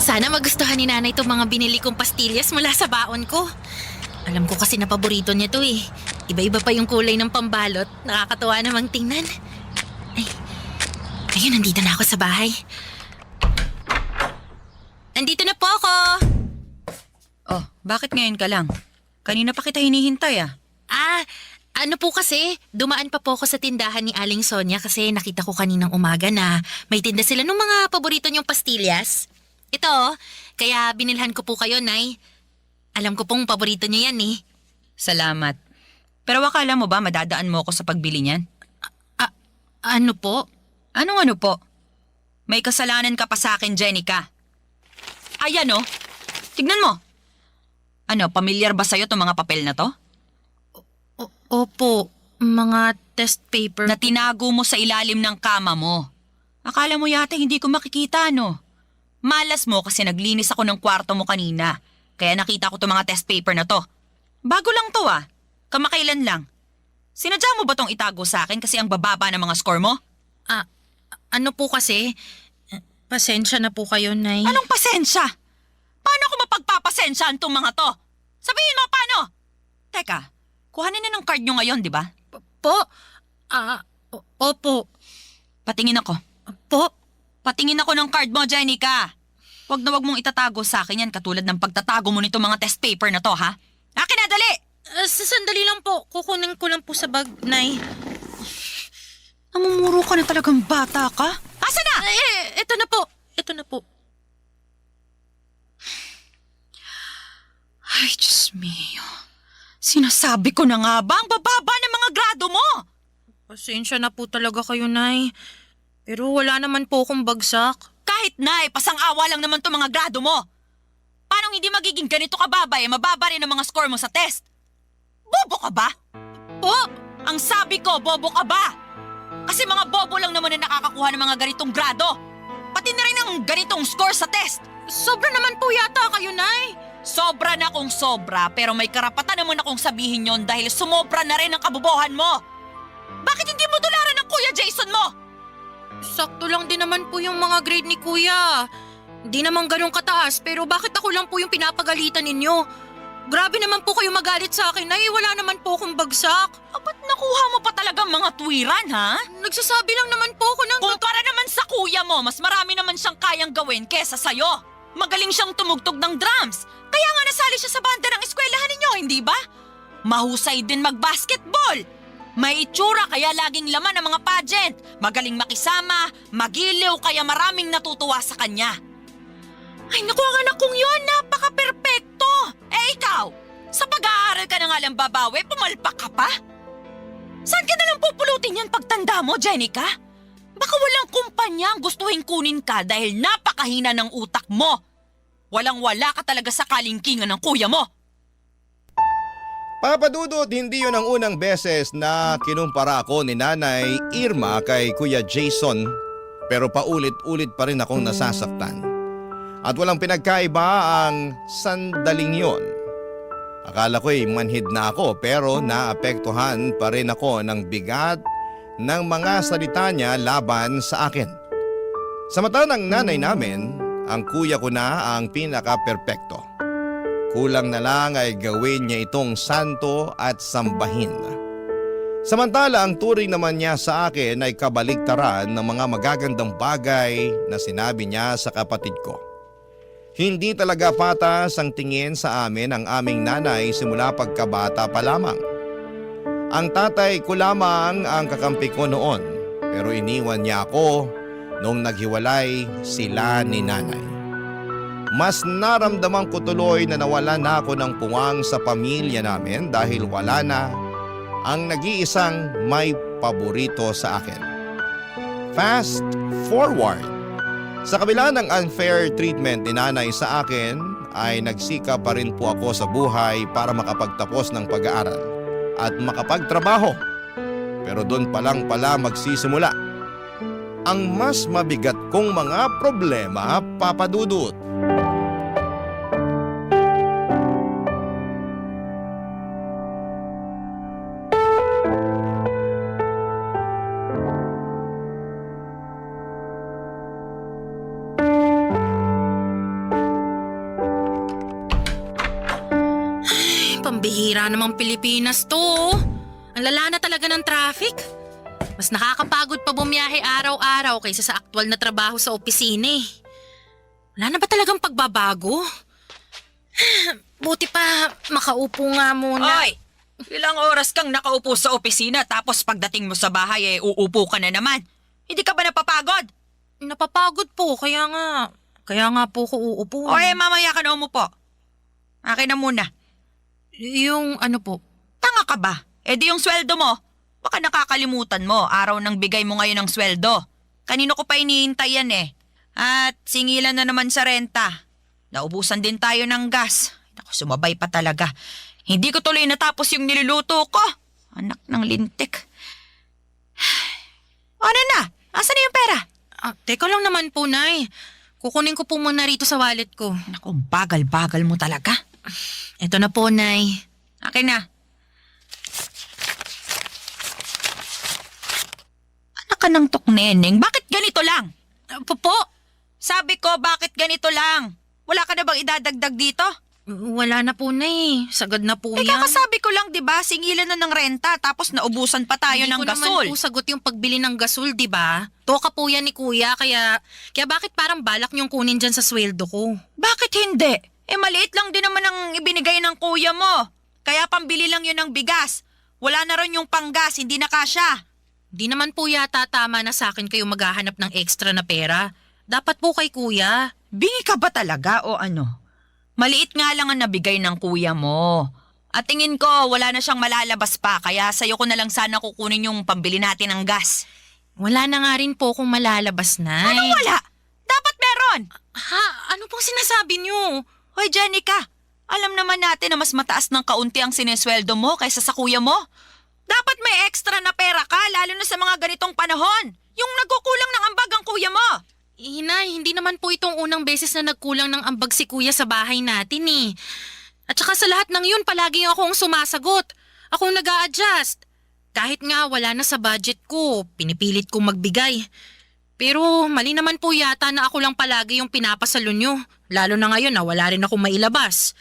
Sana magustuhan ni nanay itong mga binili kong pastillas mula sa baon ko. Alam ko kasi na paborito niya to eh. Iba-iba pa yung kulay ng pambalot. Nakakatuwa namang tingnan. Ayun, nandito na ako sa bahay. Nandito na po ako! Oh, bakit ngayon ka lang? Kanina pa kita hinihintay ah. Ano po kasi, dumaan pa po ako sa tindahan ni Aling Sonia kasi nakita ko kaninang umaga na may tinda sila ng mga paborito niyong pastillas. Ito, kaya binilhan ko po kayo, Nay. Alam ko pong paborito niyo yan eh. Salamat. Pero akala mo ba madadaan mo ako sa pagbili niyan? Ano po? Anong ano po? May kasalanan ka pa sa akin, Jenica. Ayan oh. Tignan mo. Ano, pamilyar ba sa'yo itong mga papel na to? Opo, mga test paper. Na tinago mo sa ilalim ng kama mo. Akala mo yata hindi ko makikita, no? Malas mo kasi naglinis ako ng kwarto mo kanina. Kaya nakita ko itong mga test paper na to. Bago lang to ah. Kamakailan lang. Sinadya mo ba tong itago sa akin kasi ang bababa ng mga score mo? Ano po kasi? Pasensya na po kayo, Nay. Anong pasensya? Paano ko mapagpapasensyahan tong mga to? Sabihin mo paano? Teka, kuhanin na ng card nyo ngayon, di ba? Opo. Patingin ako. Po? Patingin ako ng card mo, Jenica. Huwag na huwag mong itatago sa akin yan katulad ng pagtatago mo nito mga test paper na to, ha? Akin na, dali! Sandali lang po. Kukunin ko lang po sa bag, Nay. Namumuro ka na talagang bata ka? Asa na? Ito na po. Ito na po. Ay, Diyos mio. Sinasabi ko na nga ba ang bababa ng mga grado mo? Pasensya na po talaga kayo, Nay. Pero wala naman po akong bagsak. Kahit na, pasang-awa lang naman to mga grado mo. Paano hindi magiging ganito kababa mababa rin ang mga score mo sa test? Bobo ka ba? Po? Ang sabi ko, bobo ka ba? Kasi mga bobo lang naman na nakakakuha ng mga ganitong grado. Pati na rin ang ganitong score sa test. Sobra naman po yata kayo, Nay. Sobra na kung sobra, pero may karapatan naman akong sabihin yon dahil sumobra na rin ang kabobohan mo. Bakit hindi mo tularan ng Kuya Jason mo? Sakto lang din naman po yung mga grade ni Kuya. Hindi naman ganun kataas, pero bakit ako lang po yung pinapagalitan ninyo? Grabe naman po kayo magalit sa akin, Nay. Wala naman po akong bagsak. Ba't nakuha mo pa talagang mga tuwiran, ha? Nagsasabi lang naman po ako ng... Kumpara naman sa kuya mo, mas marami naman siyang kayang gawin kesa sa'yo. Magaling siyang tumugtog ng drums. Kaya nga nasali siya sa banda ng eskwelahan ninyo, hindi ba? Mahusay din mag-basketball. May itsura kaya laging laman ang mga pageant. Magaling makisama, magiliw kaya maraming natutuwa sa kanya. Ay naku, ang anak kong yun, napaka-perpekto. Ikaw, sa pag-aaral ka na nga lang babawi, pumalpak ka pa? Saan ka nalang pupulutin yan pagtanda mo, Jenica? Baka walang kumpanya ang gustuhin kunin ka dahil napakahina ng utak mo. Walang-wala ka talaga sa kalingkingan ng kuya mo. Papadudot, hindi yun ang unang beses na kinumpara ako ni Nanay Irma kay Kuya Jason, pero paulit-ulit pa rin akong nasasaktan. At walang pinagkaiba ang sandaling yon. Akala ko'y manhid na ako pero naapektuhan pa rin ako ng bigat ng mga salita niya laban sa akin. Sa mata ng nanay namin, ang kuya ko na ang pinaka-perpekto. Kulang na lang ay gawin niya itong santo at sambahin. Samantala ang turing naman niya sa akin ay kabaligtaran ng mga magagandang bagay na sinabi niya sa kapatid ko. Hindi talaga patas ang tingin sa amin ang aming nanay simula pagkabata pa lamang. Ang tatay ko lamang ang kakampi ko noon, pero iniwan niya ako nung naghiwalay sila ni nanay. Mas naramdaman ko tuloy na nawala na ako ng puwang sa pamilya namin dahil wala na ang nag-iisang may paborito sa akin. Fast forward. Sa kabila ng unfair treatment ni nanay sa akin, ay nagsika pa rin po ako sa buhay para makapagtapos ng pag-aaral at makapagtrabaho. Pero doon pa lang pala magsisimula ang mas mabigat kong mga problema, Papadudut. Pambihira namang Pilipinas to. Ang lala na talaga ng traffic. Mas nakakapagod pa bumiyahe araw-araw kaysa sa aktual na trabaho sa opisina eh. Wala na ba talagang pagbabago? Buti pa makaupo nga muna. Oy! Ilang oras kang nakaupo sa opisina tapos pagdating mo sa bahay uupo ka na naman. Hindi ka ba napapagod? Napapagod po, kaya nga po ko uupo. O mamaya ka na umupo. Akin na muna. Yung ano po? Tanga ka ba? Di yung sweldo mo. Baka nakakalimutan mo, araw ng bigay mo ngayon ng sweldo. Kanino ko pa iniintay yan eh. At singilan na naman sa renta. Naubusan din tayo ng gas. Naku, sumabay pa talaga. Hindi ko tuloy natapos yung niluluto ko. Anak ng lintik. Ano na? Asan na yung pera? Teka lang naman po, Nay. Kukunin ko po muna rito sa wallet ko. Naku, bagal-bagal mo talaga. Ito na po, Nay. Akin na. Anak ka ng tukneneng, bakit ganito lang? Po? Sabi ko, bakit ganito lang? Wala ka na bang idadagdag dito? Wala na po, Nay. Sagad na po yan. Kakasabi ko lang, di ba? Singilan na ng renta tapos naubusan pa tayo ng gasol. Hindi ko naman po sagot yung pagbili ng gasol, di ba? Toka po yan ni Kuya, kaya bakit parang balak niyong kunin dyan sa sweldo ko? Bakit hindi? Maliit lang din naman ang ibinigay ng kuya mo. Kaya pambili lang yun ng bigas. Wala na rin yung panggas, hindi na kasya. Di naman po yata tama na sa akin kayo maghahanap ng extra na pera. Dapat po kay Kuya. Bingi ka ba talaga o ano? Maliit nga lang ang nabigay ng kuya mo. At tingin ko wala na siyang malalabas pa kaya sa'yo ko na lang sana kukunin yung pambili natin ng gas. Wala na nga rin po kung malalabas, Nay. Ano wala? Dapat meron! Ha? Ano pong sinasabi niyo? Hoy Jenica, alam naman natin na mas mataas ng kaunti ang sinesweldo mo kaysa sa kuya mo. Dapat may extra na pera ka lalo na sa mga ganitong panahon. Yung nagkukulang ng ambag ang kuya mo. Hinay, hindi naman po itong unang beses na nagkulang ng ambag si kuya sa bahay natin eh. At saka sa lahat ng yun, palagi akong sumasagot. Akong nag-a-adjust. Kahit nga wala na sa budget ko, pinipilit kong magbigay. Pero mali naman po yata na ako lang palagi yung pinapasalo nyo. Lalo na ngayon na wala rin akong mailabas.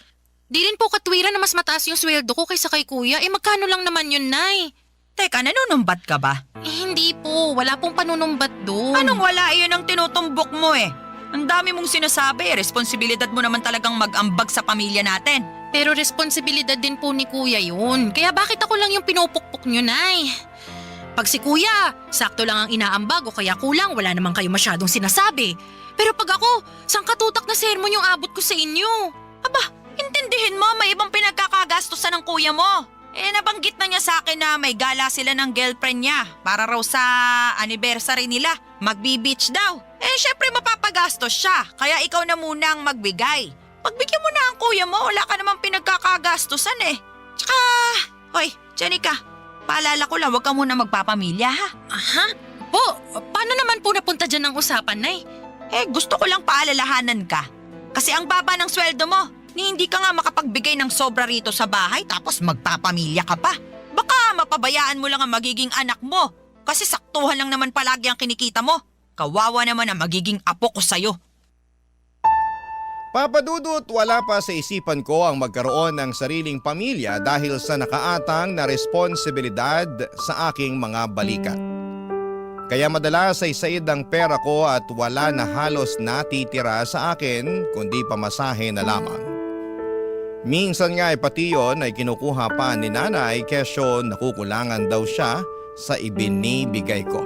Di rin po katwiran na mas mataas yung sweldo ko kaysa kay kuya. Magkano lang naman yun, Nay? Teka, nanunumbat ka ba? Hindi po. Wala pong panunumbat doon. Anong wala? Iyon ang tinutumbok mo eh. Ang dami mong sinasabi. Responsibilidad mo naman talagang mag-ambag sa pamilya natin. Pero responsibilidad din po ni kuya yun. Kaya bakit ako lang yung pinupukpok nyo, Nay? Pag si kuya, sakto lang ang inaambag o kaya kulang, wala naman kayo masyadong sinasabi. Pero pag ako, sangkatutak na sermon yung abot ko sa inyo. Aba, intindihin mo, may ibang pinagkakagastusan ng kuya mo. Nabanggit na niya sa akin na may gala sila ng girlfriend niya para raw sa anniversary nila. Magbi-beach daw. Syempre mapapagastos siya, kaya ikaw na muna ang magbigay. Pagbigyan mo na ang kuya mo, wala ka namang pinagkakagastusan eh. Tsaka, hoy, Jenica, paalala ko lang, huwag ka muna magpapamilya ha. Aha? Po, paano naman po napunta dyan ang usapan, Nay? Gusto ko lang paalalahanan ka. Kasi ang baba ng sweldo mo, ni hindi ka nga makapagbigay ng sobra rito sa bahay tapos magpapamilya ka pa. Baka mapabayaan mo lang ang magiging anak mo. Kasi saktuhan lang naman palagi ang kinikita mo. Kawawa naman ang magiging apo ko sa'yo. Papa Dudut, wala pa sa isipan ko ang magkaroon ng sariling pamilya dahil sa nakaatang na responsibilidad sa aking mga balikat. Kaya madalas ay said ang pera ko at wala na halos natitira sa akin kundi pamasahe na lamang. Minsan nga ay pati yun ay kinukuha pa ni nanay kesyo nakukulangan daw siya sa ibinibigay ko.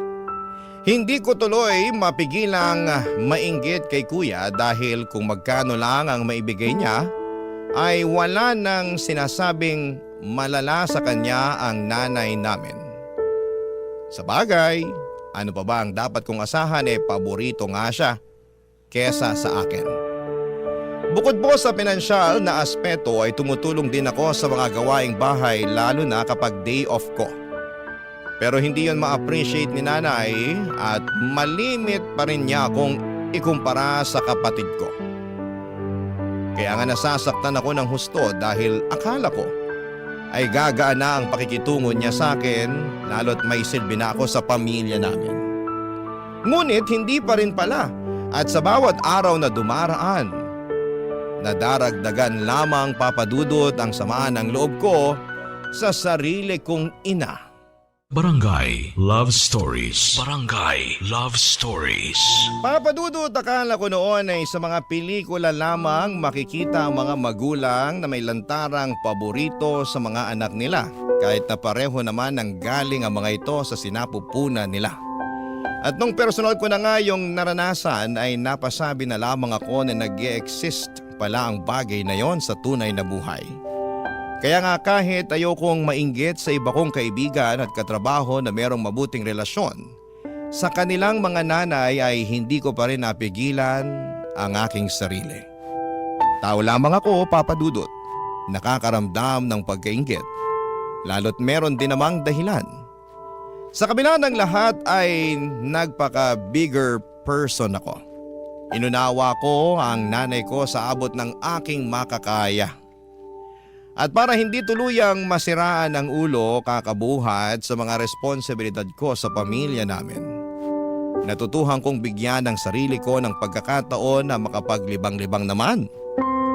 Hindi ko tuloy mapigilang mainggit kay kuya dahil kung magkano lang ang maibigay niya ay wala nang sinasabing malala sa kanya ang nanay namin. Sa bagay, ano pa ba ang dapat kong asahan paborito nga siya kesa sa akin. Bukod po sa pinansyal na aspeto ay tumutulong din ako sa mga gawaing bahay lalo na kapag day off ko. Pero hindi yon ma-appreciate ni nanay at malimit pa rin niya akong ikumpara sa kapatid ko. Kaya nga nasasaktan ako ng husto dahil akala ko ay gagaan na ang pakikitungo niya sa akin lalo't may silbi na ako sa pamilya namin. Ngunit hindi pa rin pala at sa bawat araw na dumaraan, nadaragdagan lamang papadudot ang samaan ng loob ko sa sarili kong ina. Barangay Love Stories. Barangay Love Stories. Papadudot, akala ko noon ay sa mga pelikula lamang makikita ang mga magulang na may lantarang paborito sa mga anak nila kahit na pareho naman ang galing ang mga ito sa sinapupunan nila. At nung personal ko na nga yung naranasan ay napasabi na lamang ako na nag-i-exist pala ang bagay na yon sa tunay na buhay. Kaya nga kahit ayokong mainggit sa iba kong kaibigan at katrabaho na merong mabuting relasyon, sa kanilang mga nanay ay hindi ko pa rin napigilan ang aking sarili. Tao lamang ako, Papa Dudut, nakakaramdam ng pagkainggit, lalo't meron din namang dahilan. Sa kabila ng lahat ay nagpaka-bigger person ako. Inunawa ko ang nanay ko sa abot ng aking makakaya. At para hindi tuluyang masiraan ang ulo kakabuhat sa mga responsibilidad ko sa pamilya namin, natutuhan kong bigyan ng sarili ko ng pagkakataon na makapaglibang-libang naman.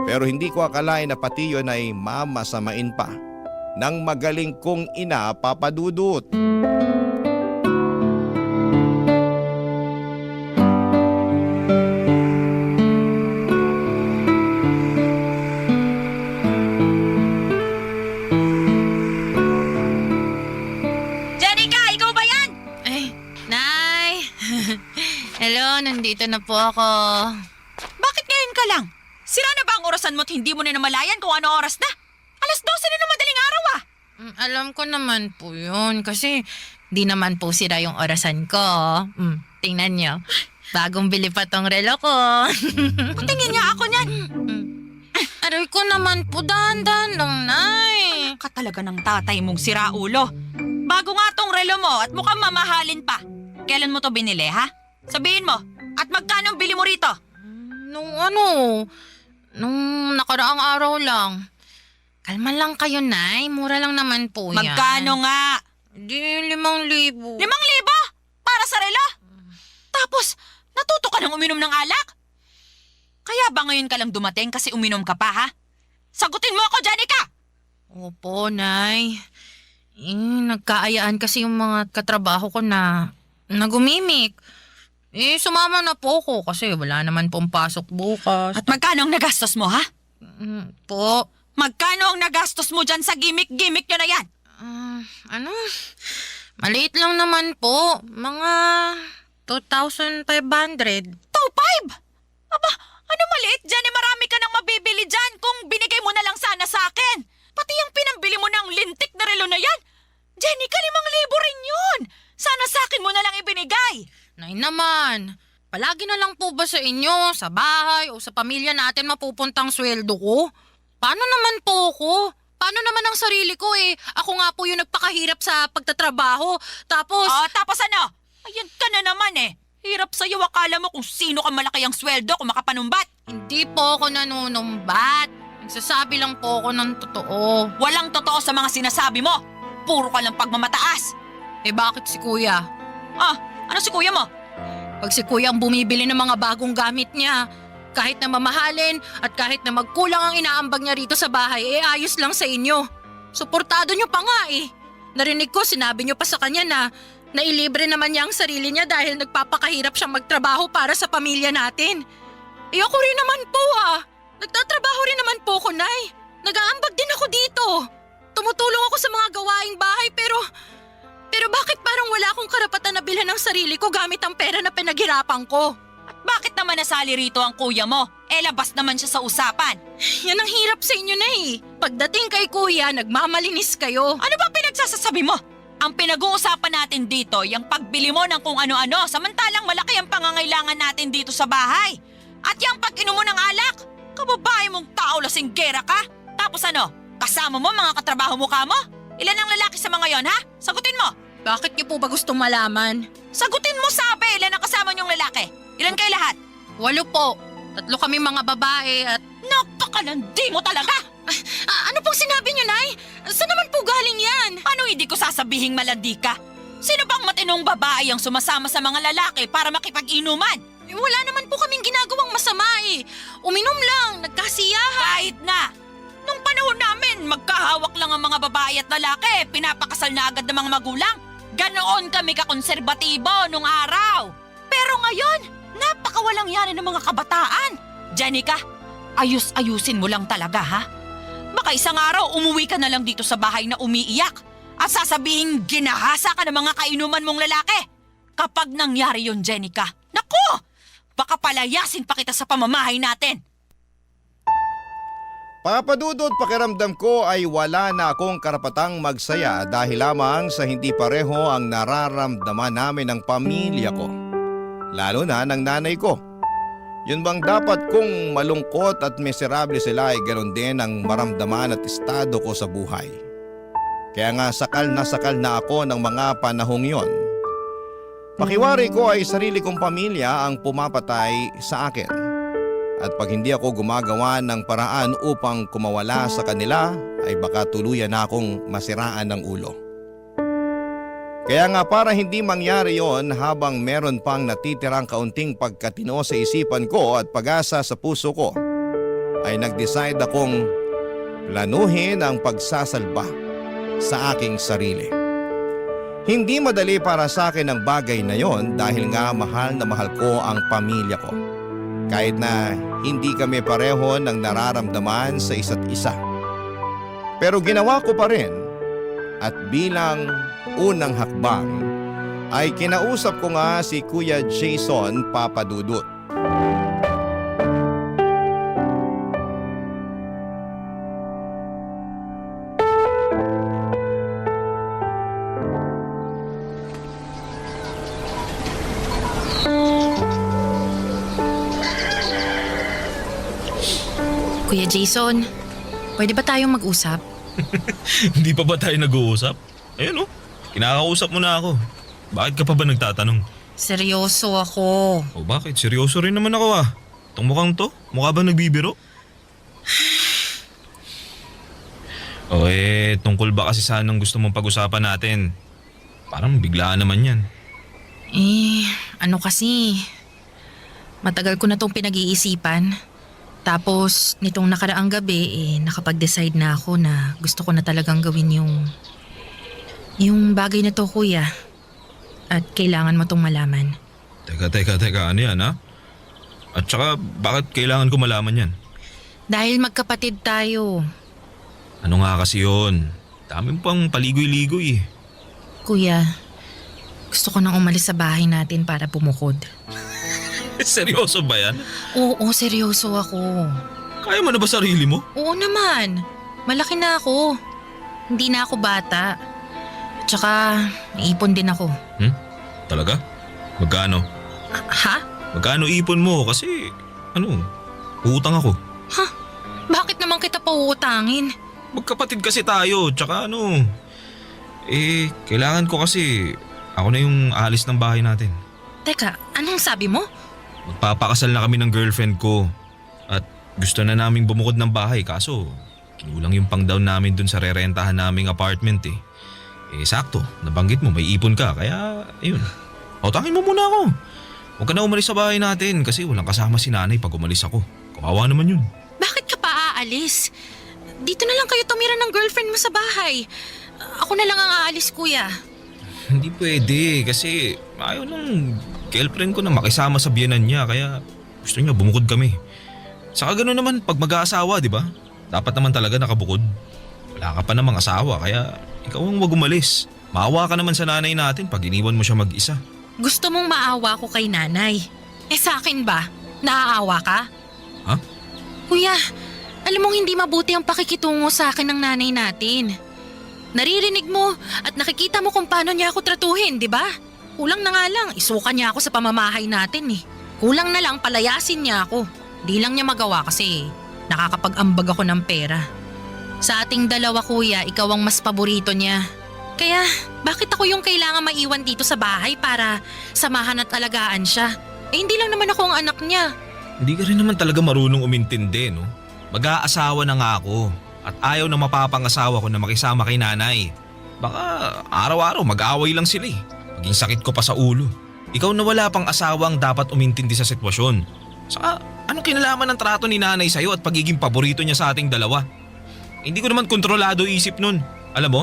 Pero hindi ko akalain na pati yun ay mamasamain pa ng magaling kong ina, Papa Dudut. Nandito na po ako. Bakit ngayon ka lang? Sira na ba ang orasan mo at hindi mo na namalayan kung ano oras na? 12:00 na ng madaling araw ah! Alam ko naman po yun kasi di naman po sira yung orasan ko. Tingnan nyo. Bagong bili pa tong relo ko. Tingin niya ako niyan. Aray ko naman po, dahan-dahan lang, Nay. Ka talaga ng tatay mong siraulo. Bago nga tong relo mo at mukhang mamahalin pa. Kailan mo to binili ha? Sabihin mo, At magkano ang bili mo rito? Nung nakaraang araw lang. Kalma lang kayo, Nay. Mura lang naman po yan. Magkano nga? Di, 5,000. 5,000? Para sa relo? Tapos, natuto ka ng uminom ng alak? Kaya ba ngayon ka lang dumating kasi uminom ka pa, ha? Sagutin mo ako, Janica! Opo, Nay. Nagkaayaan kasi yung mga katrabaho ko na nagumimik. Sumama na po ko kasi wala naman pong pasok bukas. At magkano ang nagastos mo, ha? Po, Magkano ang nagastos mo dyan sa gimmick-gimmick nyo na yan? Maliit lang naman po. Mga 2,500. 2,500? Aba, ano maliit dyan? Marami ka nang mabibili dyan kung binigay mo na lang sana sa akin. Pati yung pinambili mo ng lintik na relo na yan. Jenica, 5,000 rin yun. Sana sa akin mo na lang ibinigay. Nay naman, palagi na lang po ba sa inyo, sa bahay o sa pamilya natin mapupuntang sweldo ko? Paano naman po ako? Paano naman ang sarili ko eh? Ako nga po yung nagpakahirap sa pagtatrabaho. Tapos... Tapos ano? Ayan ka na naman eh. Hirap sa'yo, akala mo kung sino ka malaki ang sweldo kung makapanumbat. Hindi po ako nanunumbat. Nagsasabi lang po ako ng totoo. Walang totoo sa mga sinasabi mo. Puro ka lang pagmamataas. Bakit si kuya? Ano si kuya mo? Pag si kuya ang bumibili ng mga bagong gamit niya, kahit na mamahalin at kahit na magkulang ang inaambag niya rito sa bahay, ayos lang sa inyo. Suportado niyo pa nga eh. Narinig ko, sinabi niyo pa sa kanya na nailibre naman niya ang sarili niya dahil nagpapakahirap siyang magtrabaho para sa pamilya natin. Ako rin naman po Nagtatrabaho rin naman po ko, Nay. Nag-aambag din ako dito. Tumutulong ako sa mga gawaing bahay pero bakit parang wala akong karapatan na bilhan ng sarili ko gamit ang pera na pinaghirapan ko? At bakit naman nasali rito ang kuya mo? Labas naman siya sa usapan. Yan ang hirap sa inyo, Nay. Pagdating kay kuya, nagmamalinis kayo. Ano ba pinagsasasabi mo? Ang pinag-uusapan natin dito, yung pagbili mo ng kung ano-ano, samantalang malaki ang pangangailangan natin dito sa bahay. At yung pag-inom mo ng alak, kababae mong tao lasinggera ka. Tapos ano, kasama mo mga katrabaho mo ka mo? Ilan ang lalaki sa mga yon, ha? Sagutin mo. Bakit niyo po ba gustong malaman? Sagutin mo, sabi, ilan ang kasama niyong lalaki? Ilan kayo lahat? 8 po. 3 kami mga babae at... Napakalandi mo talaga! Ano pong sinabi niyo, Nay? Saan naman po galing yan? Ano hindi ko sasabihing malandi ka? Sino bang matinong babae ang sumasama sa mga lalaki para makipag-inuman? Wala naman po kaming ginagawang masama eh. Uminom lang, nagkasiyahan. Kahit na! Nung panahon namin, magkahawak lang ang mga babae at lalaki. Pinapakasal na agad ng mga magulang. Ganoon kami kakonserbatibo nung araw. Pero ngayon, napakawalang yani ng mga kabataan. Janica, ayus-ayusin mo lang talaga, ha? Baka isang araw umuwi ka na lang dito sa bahay na umiiyak at sasabihin ginahasa ka ng mga kainuman mong lalaki. Kapag nangyari yun, Janica, naku! Baka palayasin pa kita sa pamamahay natin. Papadudot, pakiramdam ko ay wala na akong karapatang magsaya dahil lamang sa hindi pareho ang nararamdaman namin ng pamilya ko. Lalo na ng nanay ko. Yun bang dapat kung malungkot at miserable sila ay ganoon din ang maramdaman at estado ko sa buhay. Kaya nga sakal na ako ng mga panahong yon. Pakiwari ko ay sarili kong pamilya ang pumapatay sa akin. At pag hindi ako gumagawa ng paraan upang kumawala sa kanila, ay baka tuluyan na akong masiraan ng ulo. Kaya nga para hindi mangyari yon habang meron pang natitirang kaunting pagkatino sa isipan ko at pag-asa sa puso ko, ay nag-decide akong planuhin ang pagsasalba sa aking sarili. Hindi madali para sa akin ang bagay na yon dahil nga mahal na mahal ko ang pamilya ko. Kahit na hindi kami pareho ng nararamdaman sa isa't isa. Pero ginawa ko pa rin at bilang unang hakbang ay kinausap ko nga si Kuya Jason Papadudut. Kuya Jason, pwede ba tayong mag-usap? Hindi pa ba tayo nag-uusap? Ayun kinakausap mo na ako. Bakit ka pa ba nagtatanong? Seryoso ako. O bakit? Seryoso rin naman ako ah. Itong mukhang to, mukha ba nagbibiro? O tungkol ba kasi sanang gusto mong pag-usapan natin? Parang biglaan naman yan. Ano kasi, matagal ko na tong pinag-iisipan. Tapos, nitong nakaraang gabi, nakapag-decide na ako na gusto ko na talagang gawin yung bagay na to, kuya. At kailangan mo tong malaman. Teka, ano yan ha? At saka, bakit kailangan ko malaman yan? Dahil magkapatid tayo. Ano nga kasi yun? Dami mo pang paligoy-ligoy eh. Kuya, gusto ko nang umalis sa bahay natin para bumukod. Seryoso ba yan? Oo, seryoso ako. Kaya mo na ba sarili mo? Oo naman. Malaki na ako. Hindi na ako bata. At saka, naipon din ako. Talaga? Magkano? Ha? Magkano ipon mo? Kasi, utang ako. Bakit naman kita pauutangin? Magkapatid kasi tayo, tsaka kailangan ko kasi ako na yung alis ng bahay natin. Teka, anong sabi mo? Magpapakasal na kami ng girlfriend ko at gusto na naming bumukod ng bahay kaso kinulang yung pang-down namin dun sa rerentahan naming apartment eh. Sakto, nabanggit mo may ipon ka kaya ayun. Utangin mo muna ako. Huwag ka na umalis sa bahay natin kasi walang kasama si nanay pag umalis ako. Kawawa naman yun. Bakit ka pa aalis? Dito na lang kayo tumira ng girlfriend mo sa bahay. Ako na lang ang aalis, kuya. Hindi pwede kasi ayaw ng girlfriend ko na makisama sa biyenan niya kaya gusto niya bumukod kami. Saka gano'n naman pag mag-aasawa, di ba? Dapat naman talaga nakabukod. Wala ka pa namang asawa kaya ikaw ang wag umalis. Maawa ka naman sa nanay natin pag iniwan mo siya mag-isa. Gusto mong maawa ko kay nanay. Sa akin ba? Naaawa ka? Ha? Kuya, alam mong hindi mabuti ang pakikitungo sa akin ng nanay natin. Naririnig mo at nakikita mo kung paano niya ako tratuhin, di ba? Kulang na nga lang, isuka niya ako sa pamamahay natin eh. Kulang na lang palayasin niya ako. Di lang niya magawa kasi nakakapag-ambag ako ng pera. Sa ating dalawa, kuya, ikaw ang mas paborito niya. Kaya bakit ako yung kailangan maiwan dito sa bahay para samahan at alagaan siya? Hindi lang naman ako ang anak niya. Hindi ka rin naman talaga marunong umintindi, no? Mag-aasawa na nga ako at ayaw na mapapangasawa ko na makisama kay nanay. Baka araw-araw mag-aaway lang sila eh. Maging sakit ko pa sa ulo. Ikaw na wala pang asawang dapat umintindi sa sitwasyon. Saka anong kinalaman ng trato ni nanay sa'yo at pagiging paborito niya sa ating dalawa? Hindi ko naman kontrolado isip nun. Alam mo,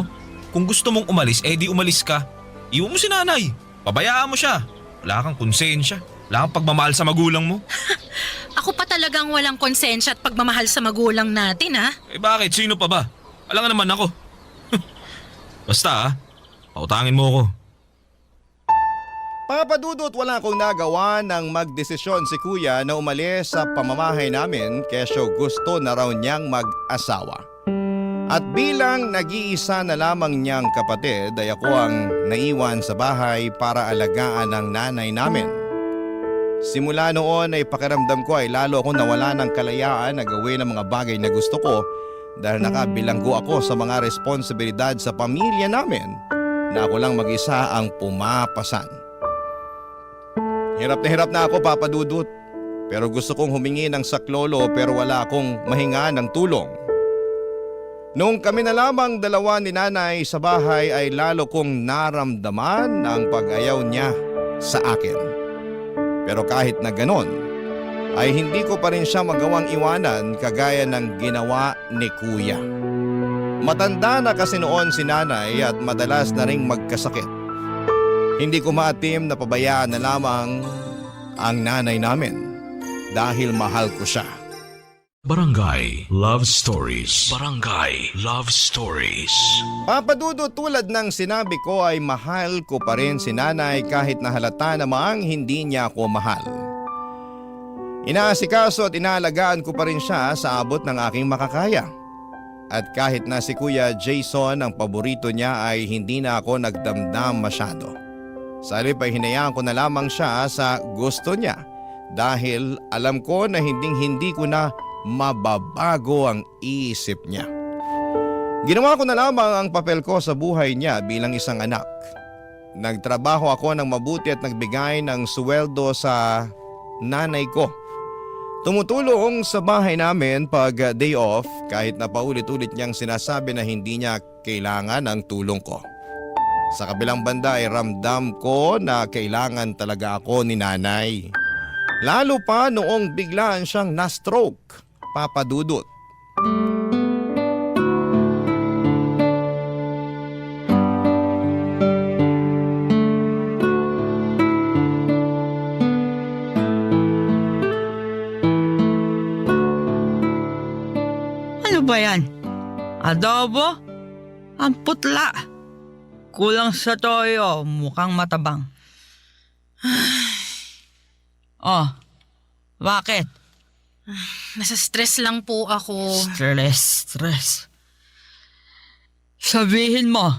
kung gusto mong umalis, di umalis ka. Iwan mo si nanay. Pabayaan mo siya. Wala kang konsensya. Wala kang pagmamahal sa magulang mo. Ako pa talagang walang konsensya at pagmamahal sa magulang natin, ha? Bakit? Sino pa ba? Alam nga naman ako. Basta pautangin mo ako. Papadudot, wala akong nagawa nang magdesisyon si kuya na umalis sa pamamahay namin kesyo gusto na raw niyang mag-asawa. At bilang nag-iisa na lamang niyang kapatid ay ako ang naiwan sa bahay para alagaan ng nanay namin. Simula noon ay pakiramdam ko ay lalo akong nawala ng kalayaan na gawin ang mga bagay na gusto ko dahil nakabilanggo ako sa mga responsibilidad sa pamilya namin na ako lang mag-isa ang pumapasan. Hirap na ako, Papa Dudut, pero gusto kong humingi ng saklolo pero wala akong mahinga ng tulong. Noong kami na lamang dalawa ni nanay sa bahay ay lalo kong naramdaman ang pag-ayaw niya sa akin. Pero kahit na ganon, ay hindi ko pa rin siya magawang iwanan kagaya ng ginawa ni kuya. Matanda na kasi noon si nanay at madalas na ring magkasakit. Hindi ko maatim na pabayaan na lamang ang nanay namin dahil mahal ko siya. Barangay Love Stories. Barangay Love Stories. Papadudo, tulad ng sinabi ko ay mahal ko pa rin si nanay kahit na halata namang hindi niya ako mahal. Inaasikaso at inaalagaan ko pa rin siya sa abot ng aking makakaya. At kahit na si Kuya Jason ang paborito niya ay hindi na ako nagdamdam masyado. Sa halip ay hinayaan ko na lamang siya sa gusto niya dahil alam ko na hindi ko na mababago ang isip niya. Ginawa ko na lamang ang papel ko sa buhay niya bilang isang anak. nagtrabaho ako ng mabuti at nagbigay ng sweldo sa nanay ko. Tumutulong sa bahay namin pag day off kahit na paulit-ulit niyang sinasabi na hindi niya kailangan ng tulong ko. Sa kabilang banda ay ramdam ko na kailangan talaga ako ni nanay. Lalo pa noong biglaan siyang na-stroke, Papa Dudut. Ano ba yan? Adobo? Ang putla. Kulang sa toyo, mukhang matabang. Oh, bakit? Nasa stress lang po ako. Stress. Sabihin mo,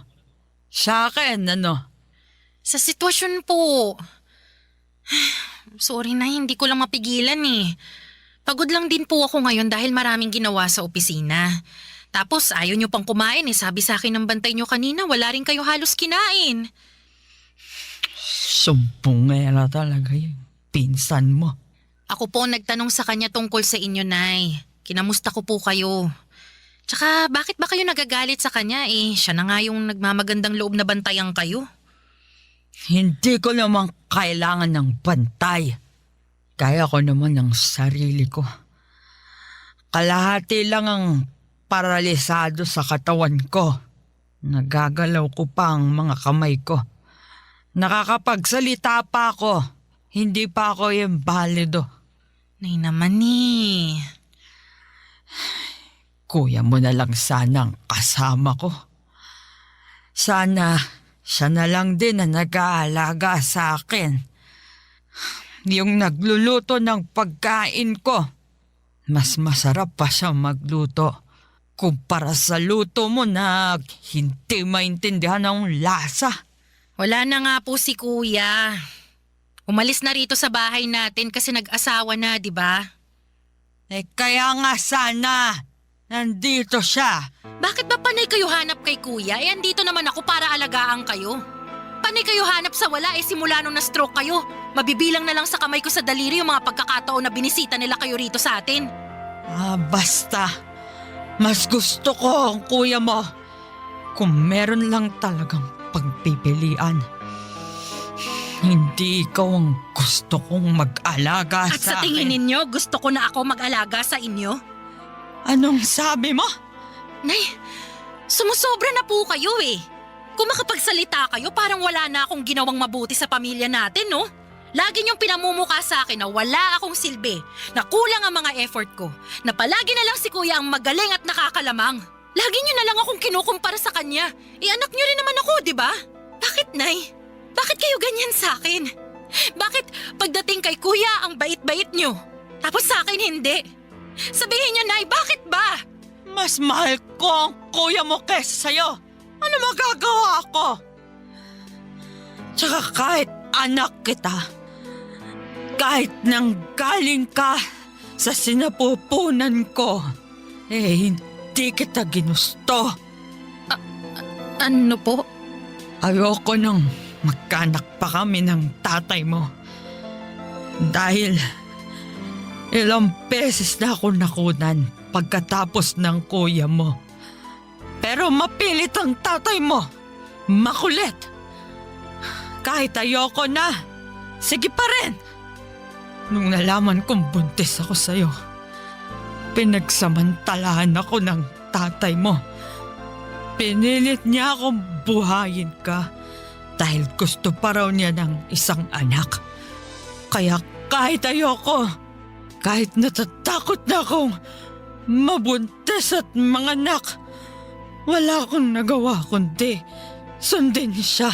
sa akin, ano? Sa sitwasyon po. Sorry na, hindi ko lang mapigilan eh. Pagod lang din po ako ngayon dahil maraming ginawa sa opisina. Tapos ayaw nyo pang kumain eh. Sabi sa akin ng bantay nyo kanina, wala rin kayo halos kinain. Sumpungera talaga yung pinsan mo. Ako po nagtanong sa kanya tungkol sa inyo, Nay. Kinamusta ko po kayo. Tsaka bakit ba kayo nagagalit sa kanya eh? Siya na nga yung nagmamagandang loob na bantayan kayo. Hindi ko naman kailangan ng bantay. Kaya ko naman ng sarili ko. Kalahati lang ang paralisado sa katawan ko. Nagagalaw ko pa ang mga kamay ko. Nakakapagsalita pa ako. Hindi pa ako imbalido. Nay naman eh. Kuya mo na lang sana ang kasama ko. Sana siya na lang din na nag-aalaga sa akin. Yung nagluluto ng pagkain ko. Mas masarap pa siya magluto kumpara sa luto mo na hindi maintindihan ang lasa. Wala na nga po si Kuya. Umalis na rito sa bahay natin kasi nag-asawa na, di ba? Eh kaya nga sana nandito siya. Bakit ba panay kayo hanap kay Kuya? Eh andito naman ako para alagaan kayo. Panay kayo hanap sa wala eh simula nung na-stroke kayo. Mabibilang na lang sa kamay ko sa daliri yung mga pagkakataon na binisita nila kayo rito sa atin. Basta. Mas gusto ko ang kuya mo. Kung meron lang talagang pagpipilian. Hindi ikaw ang gusto kong mag-alaga At sa tingin akin. ninyo, gusto ko na ako mag-alaga sa inyo? Anong sabi mo? Nay, sumusobra na po kayo eh. Kung makapagsalita kayo, parang wala na akong ginawang mabuti sa pamilya natin, no? Lagi niyong pinamumuka sa akin na wala akong silbi, na kulang ang mga effort ko, na palagi na lang si Kuya ang magaling at nakakalamang. Lagi niyo na lang akong kinukumpara sa kanya. Anak niyo rin naman ako, di ba? Bakit, Nay? Bakit kayo ganyan sa akin? Bakit pagdating kay Kuya ang bait-bait niyo? Tapos sa akin hindi? Sabihin niyo, Nay, bakit ba? Mas mahal ko ang kuya mo kesa sa'yo. Ano magagawa ko? Tsaka kahit anak kita, kahit nang galing ka sa sinapupunan ko, eh hindi kita ginusto. Ano po? Ayoko nang magkanak pa kami ng tatay mo. Dahil ilang beses na ako nakunan pagkatapos ng kuya mo. Pero mapilit ang tatay mo. Makulit. Kahit ayoko na, sige pa rin. Nung nalaman kong buntis ako sa'yo, pinagsamantalahan ako ng tatay mo. Pinilit niya akong buhayin ka dahil gusto pa raw niya ng isang anak. Kaya kahit ayoko, kahit natatakot na akong mabuntis at manganak, wala akong nagawa kundi sundin siya.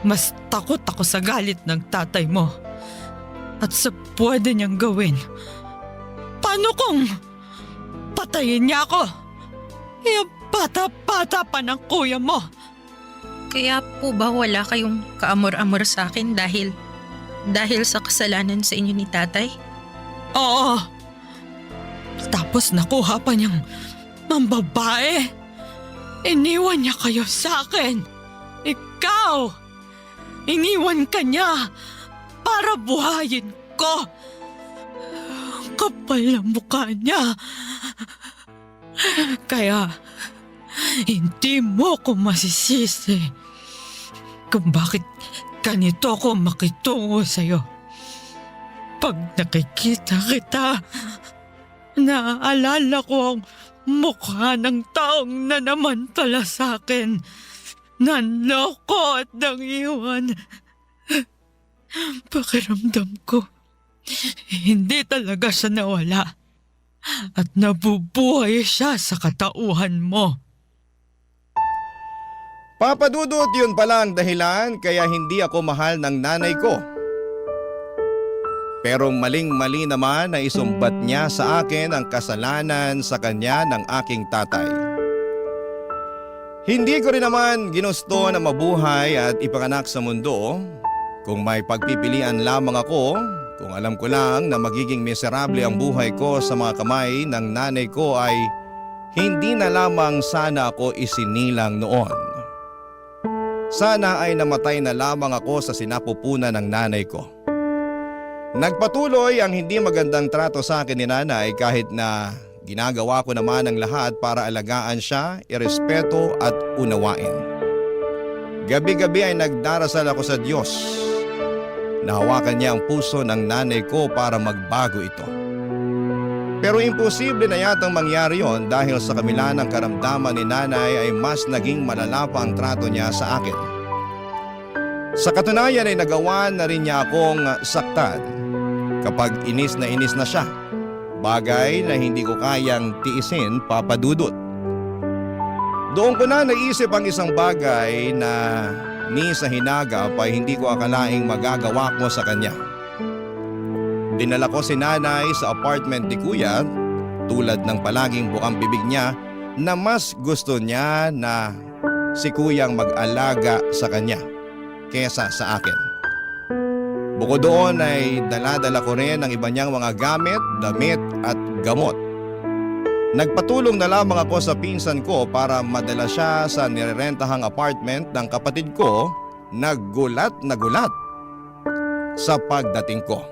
Mas takot ako sa galit ng tatay mo at sa pwede niyang gawin. Paano kung patayin niya ako? Yung bata-bata pa ng kuya mo. Kaya po ba wala kayong kaamor-amor sa akin dahil sa kasalanan sa inyo ni tatay? Oo. Tapos nakuha pa niyang mambabae. Iniwan niya kayo sa akin. Ikaw! Iniwan ka niya para buhayin ko. Kapal ang mukha niya. Kaya, hindi mo ko masisisi kung bakit ganito ko makitungo sa'yo. Pag nakikita kita, naaalala ko ang mukha ng taong nanamantala sa akin. Nanloko at nangiwan. Pakiramdam ko, hindi talaga siya nawala. At nabubuhay siya sa katauhan mo. Papa Dudut, yun pala ang dahilan kaya hindi ako mahal ng nanay ko. Pero maling-mali naman na isumbat niya sa akin ang kasalanan sa kanya ng aking tatay. Hindi ko rin naman ginusto na mabuhay at ipanganak sa mundo. Kung may pagpipilian lamang ako, kung alam ko lang na magiging miserable ang buhay ko sa mga kamay ng nanay ko ay hindi na lamang sana ako isinilang noon. Sana ay namatay na lamang ako sa sinapupunan ng nanay ko. Nagpatuloy ang hindi magandang trato sa akin ni nanay kahit na ginagawa ko naman ang lahat para alagaan siya, irespeto at unawain. Gabi-gabi ay nagdarasal ako sa Diyos. Nahawakan niya ang puso ng nanay ko para magbago ito. Pero imposible na yatang mangyari yon dahil sa kabila ng karamdaman ni nanay ay mas naging malala pa ang trato niya sa akin. Sa katunayan ay nagawa na rin niya akong saktan kapag inis na siya. Bagay na hindi ko kayang tiisin, Papa Dudut. Doon ko na naisip ang isang bagay na ni sa hinagap ay hindi ko akalaing magagawa ko sa kanya. Dinala ko si nanay sa apartment ni Kuya tulad ng palaging bukang bibig niya na mas gusto niya na si Kuyang mag-alaga sa kanya kesa sa akin. Bukod doon ay dala-dala ko rin ang iba niyang mga gamit, damit at gamot. Nagpatulong na lamang ako sa pinsan ko para madala siya sa nirerentahang apartment ng kapatid ko. Nagulat na gulat sa pagdating ko.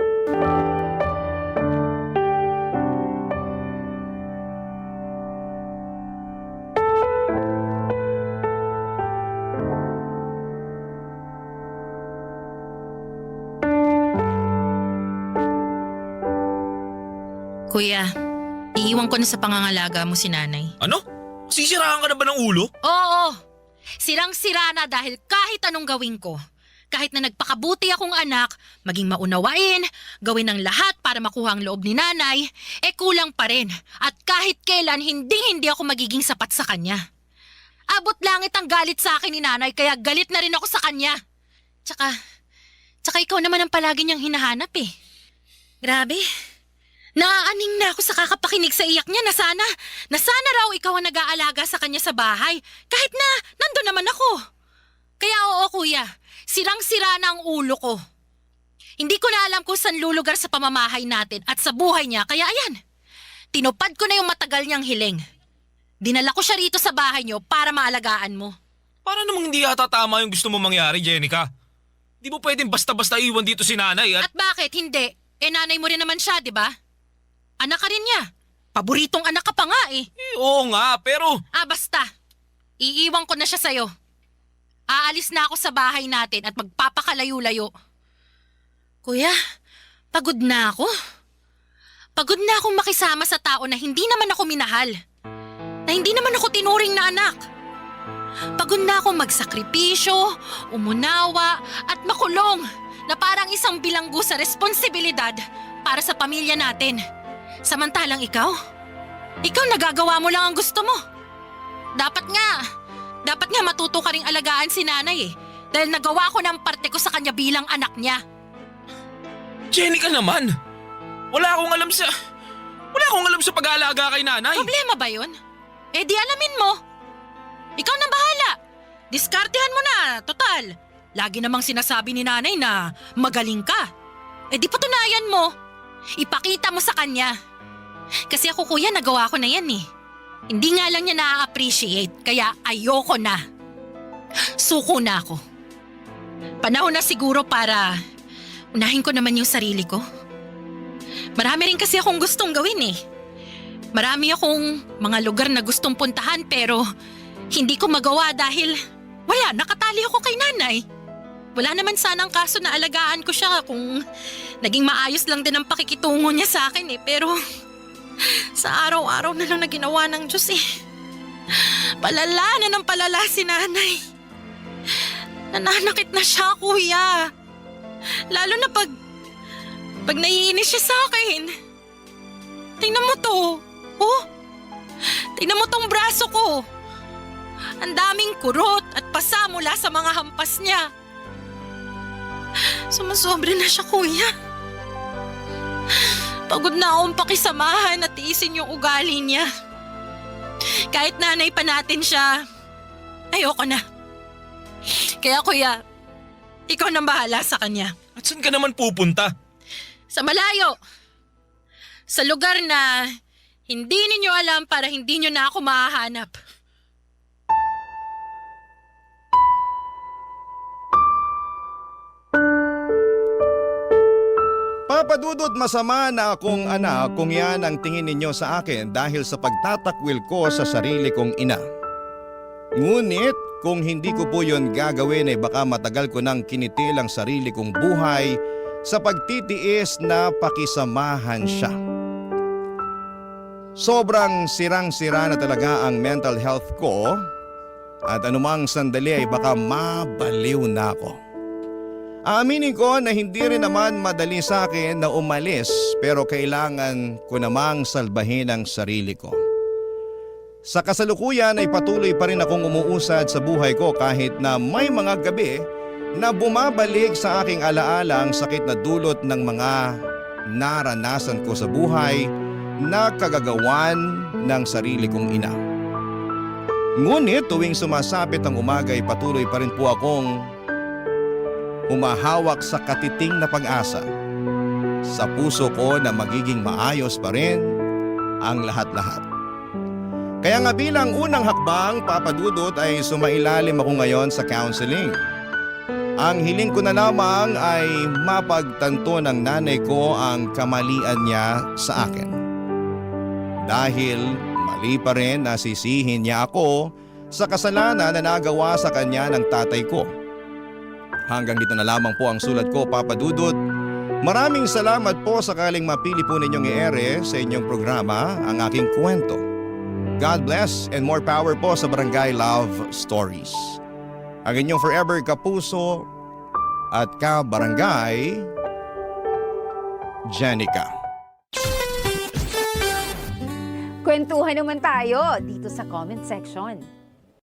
Kuya, iiwan ko na sa pangangalaga mo si nanay. Ano? Sisiraan ka na ba ng ulo? Oo, sirang-sira na dahil kahit anong gawin ko. Kahit na nagpakabuti akong anak, maging maunawain, gawin ang lahat para makuha ang loob ni nanay, kulang pa rin. At kahit kailan, hindi ako magiging sapat sa kanya. Abot langit ang galit sa akin ni nanay, kaya galit na rin ako sa kanya. Tsaka ikaw naman ang palagi niyang hinahanap eh. Grabe. Naaaning na ako sa kakapakinig sa iyak niya na sana raw ikaw ang nag-aalaga sa kanya sa bahay. Kahit na nandun naman ako. Kaya oo kuya, sirang-sira na ang ulo ko. Hindi ko na alam kung saan lulugar sa pamamahay natin at sa buhay niya. Kaya ayan, tinupad ko na yung matagal niyang hiling. Dinala ko siya rito sa bahay niyo para maalagaan mo. Para namang hindi yata tama yung gusto mo mangyari, Jenica. Di mo pwedeng basta-basta iwan dito si nanay at... At bakit hindi? Nanay mo rin naman siya, di ba? Anak ka rin niya. Paboritong anak ka pa nga eh. Oo nga, pero... Basta. Iiwan ko na siya sa'yo. Aalis na ako sa bahay natin at magpapakalayo-layo. Kuya, pagod na ako. Pagod na akong makisama sa tao na hindi naman ako minahal. Na hindi naman ako tinuring na anak. Pagod na akong magsakripisyo, umunawa at makulong na parang isang bilanggo sa responsibilidad para sa pamilya natin. Samantalang ikaw nagagawa mo lang ang gusto mo. Dapat nga matuto ka ring alagaan si nanay eh. Dahil nagawa ko ng parte ko sa kanya bilang anak niya. Jenica naman! Wala akong alam sa pag-aalaga kay nanay. Problema ba yun? Di alamin mo. Ikaw nang bahala. Diskartehan mo na, total. Lagi namang sinasabi ni nanay na magaling ka. Di patunayan mo. Ipakita mo sa kanya. Kasi ako kuya, nagawa ko na yan eh. Hindi nga lang niya na-appreciate, kaya ayoko na. Suko na ako. Panahon na siguro para unahin ko naman yung sarili ko. Marami rin kasi akong gustong gawin eh. Marami akong mga lugar na gustong puntahan pero hindi ko magawa dahil nakatali ako kay nanay. Wala naman sanang kaso na alagaan ko siya kung naging maayos lang din ang pakikitungo niya sa akin eh. Pero sa araw-araw na lang na ginawa ng Diyos eh. Palala na ng palala si nanay. Nananakit na siya, kuya. Lalo na pag naiinis siya sa akin. Tingnan mo to. Oh, tingnan mo tong braso ko. Ang daming kurot at pasa mula sa mga hampas niya. Sumusobra na siya, kuya. Pagod na akong pakisamahan at tiisin yung ugali niya. Kahit nanay pa natin siya, ayoko na. Kaya kuya, ikaw nang bahala sa kanya. At saan ka naman pupunta? Sa malayo. Sa lugar na hindi ninyo alam para hindi nyo na ako mahahanap. Papadudot, masama na akong anak kung yan ang tingin ninyo sa akin dahil sa pagtatakwil ko sa sarili kong ina. Ngunit kung hindi ko po yun gagawin ay baka matagal ko nang kinitil ang sarili kong buhay sa pagtitiis na pakisamahan siya. Sobrang sirang-sira na talaga ang mental health ko at anumang sandali ay baka mabaliw na ako. Aaminin ko na hindi rin naman madali sa akin na umalis pero kailangan ko namang salbahin ang sarili ko. Sa kasalukuyan ay patuloy pa rin akong umuusad sa buhay ko kahit na may mga gabi na bumabalik sa aking alaala ang sakit na dulot ng mga naranasan ko sa buhay na kagagawan ng sarili kong ina. Ngunit tuwing sumasapit ang umaga ay patuloy pa rin po akong humahawak sa katiting na pag-asa sa puso ko na magiging maayos pa rin ang lahat-lahat. Kaya nga bilang unang hakbang, papadudot, ay sumailalim ako ngayon sa counseling. Ang hiling ko na lamang ay mapagtanto ng nanay ko ang kamalian niya sa akin. Dahil mali pa rin na sisihin niya ako sa kasalanan na nagawa sa kanya ng tatay ko. Hanggang dito na lamang po ang sulat ko, papadudot. Maraming salamat po sakaling mapili po ninyong i-ere sa inyong programa ang aking kwento. God bless and more power po sa Barangay Love Stories. Ang inyong forever kapuso at ka-barangay, Jenica. Kwentuhan naman tayo dito sa comment section.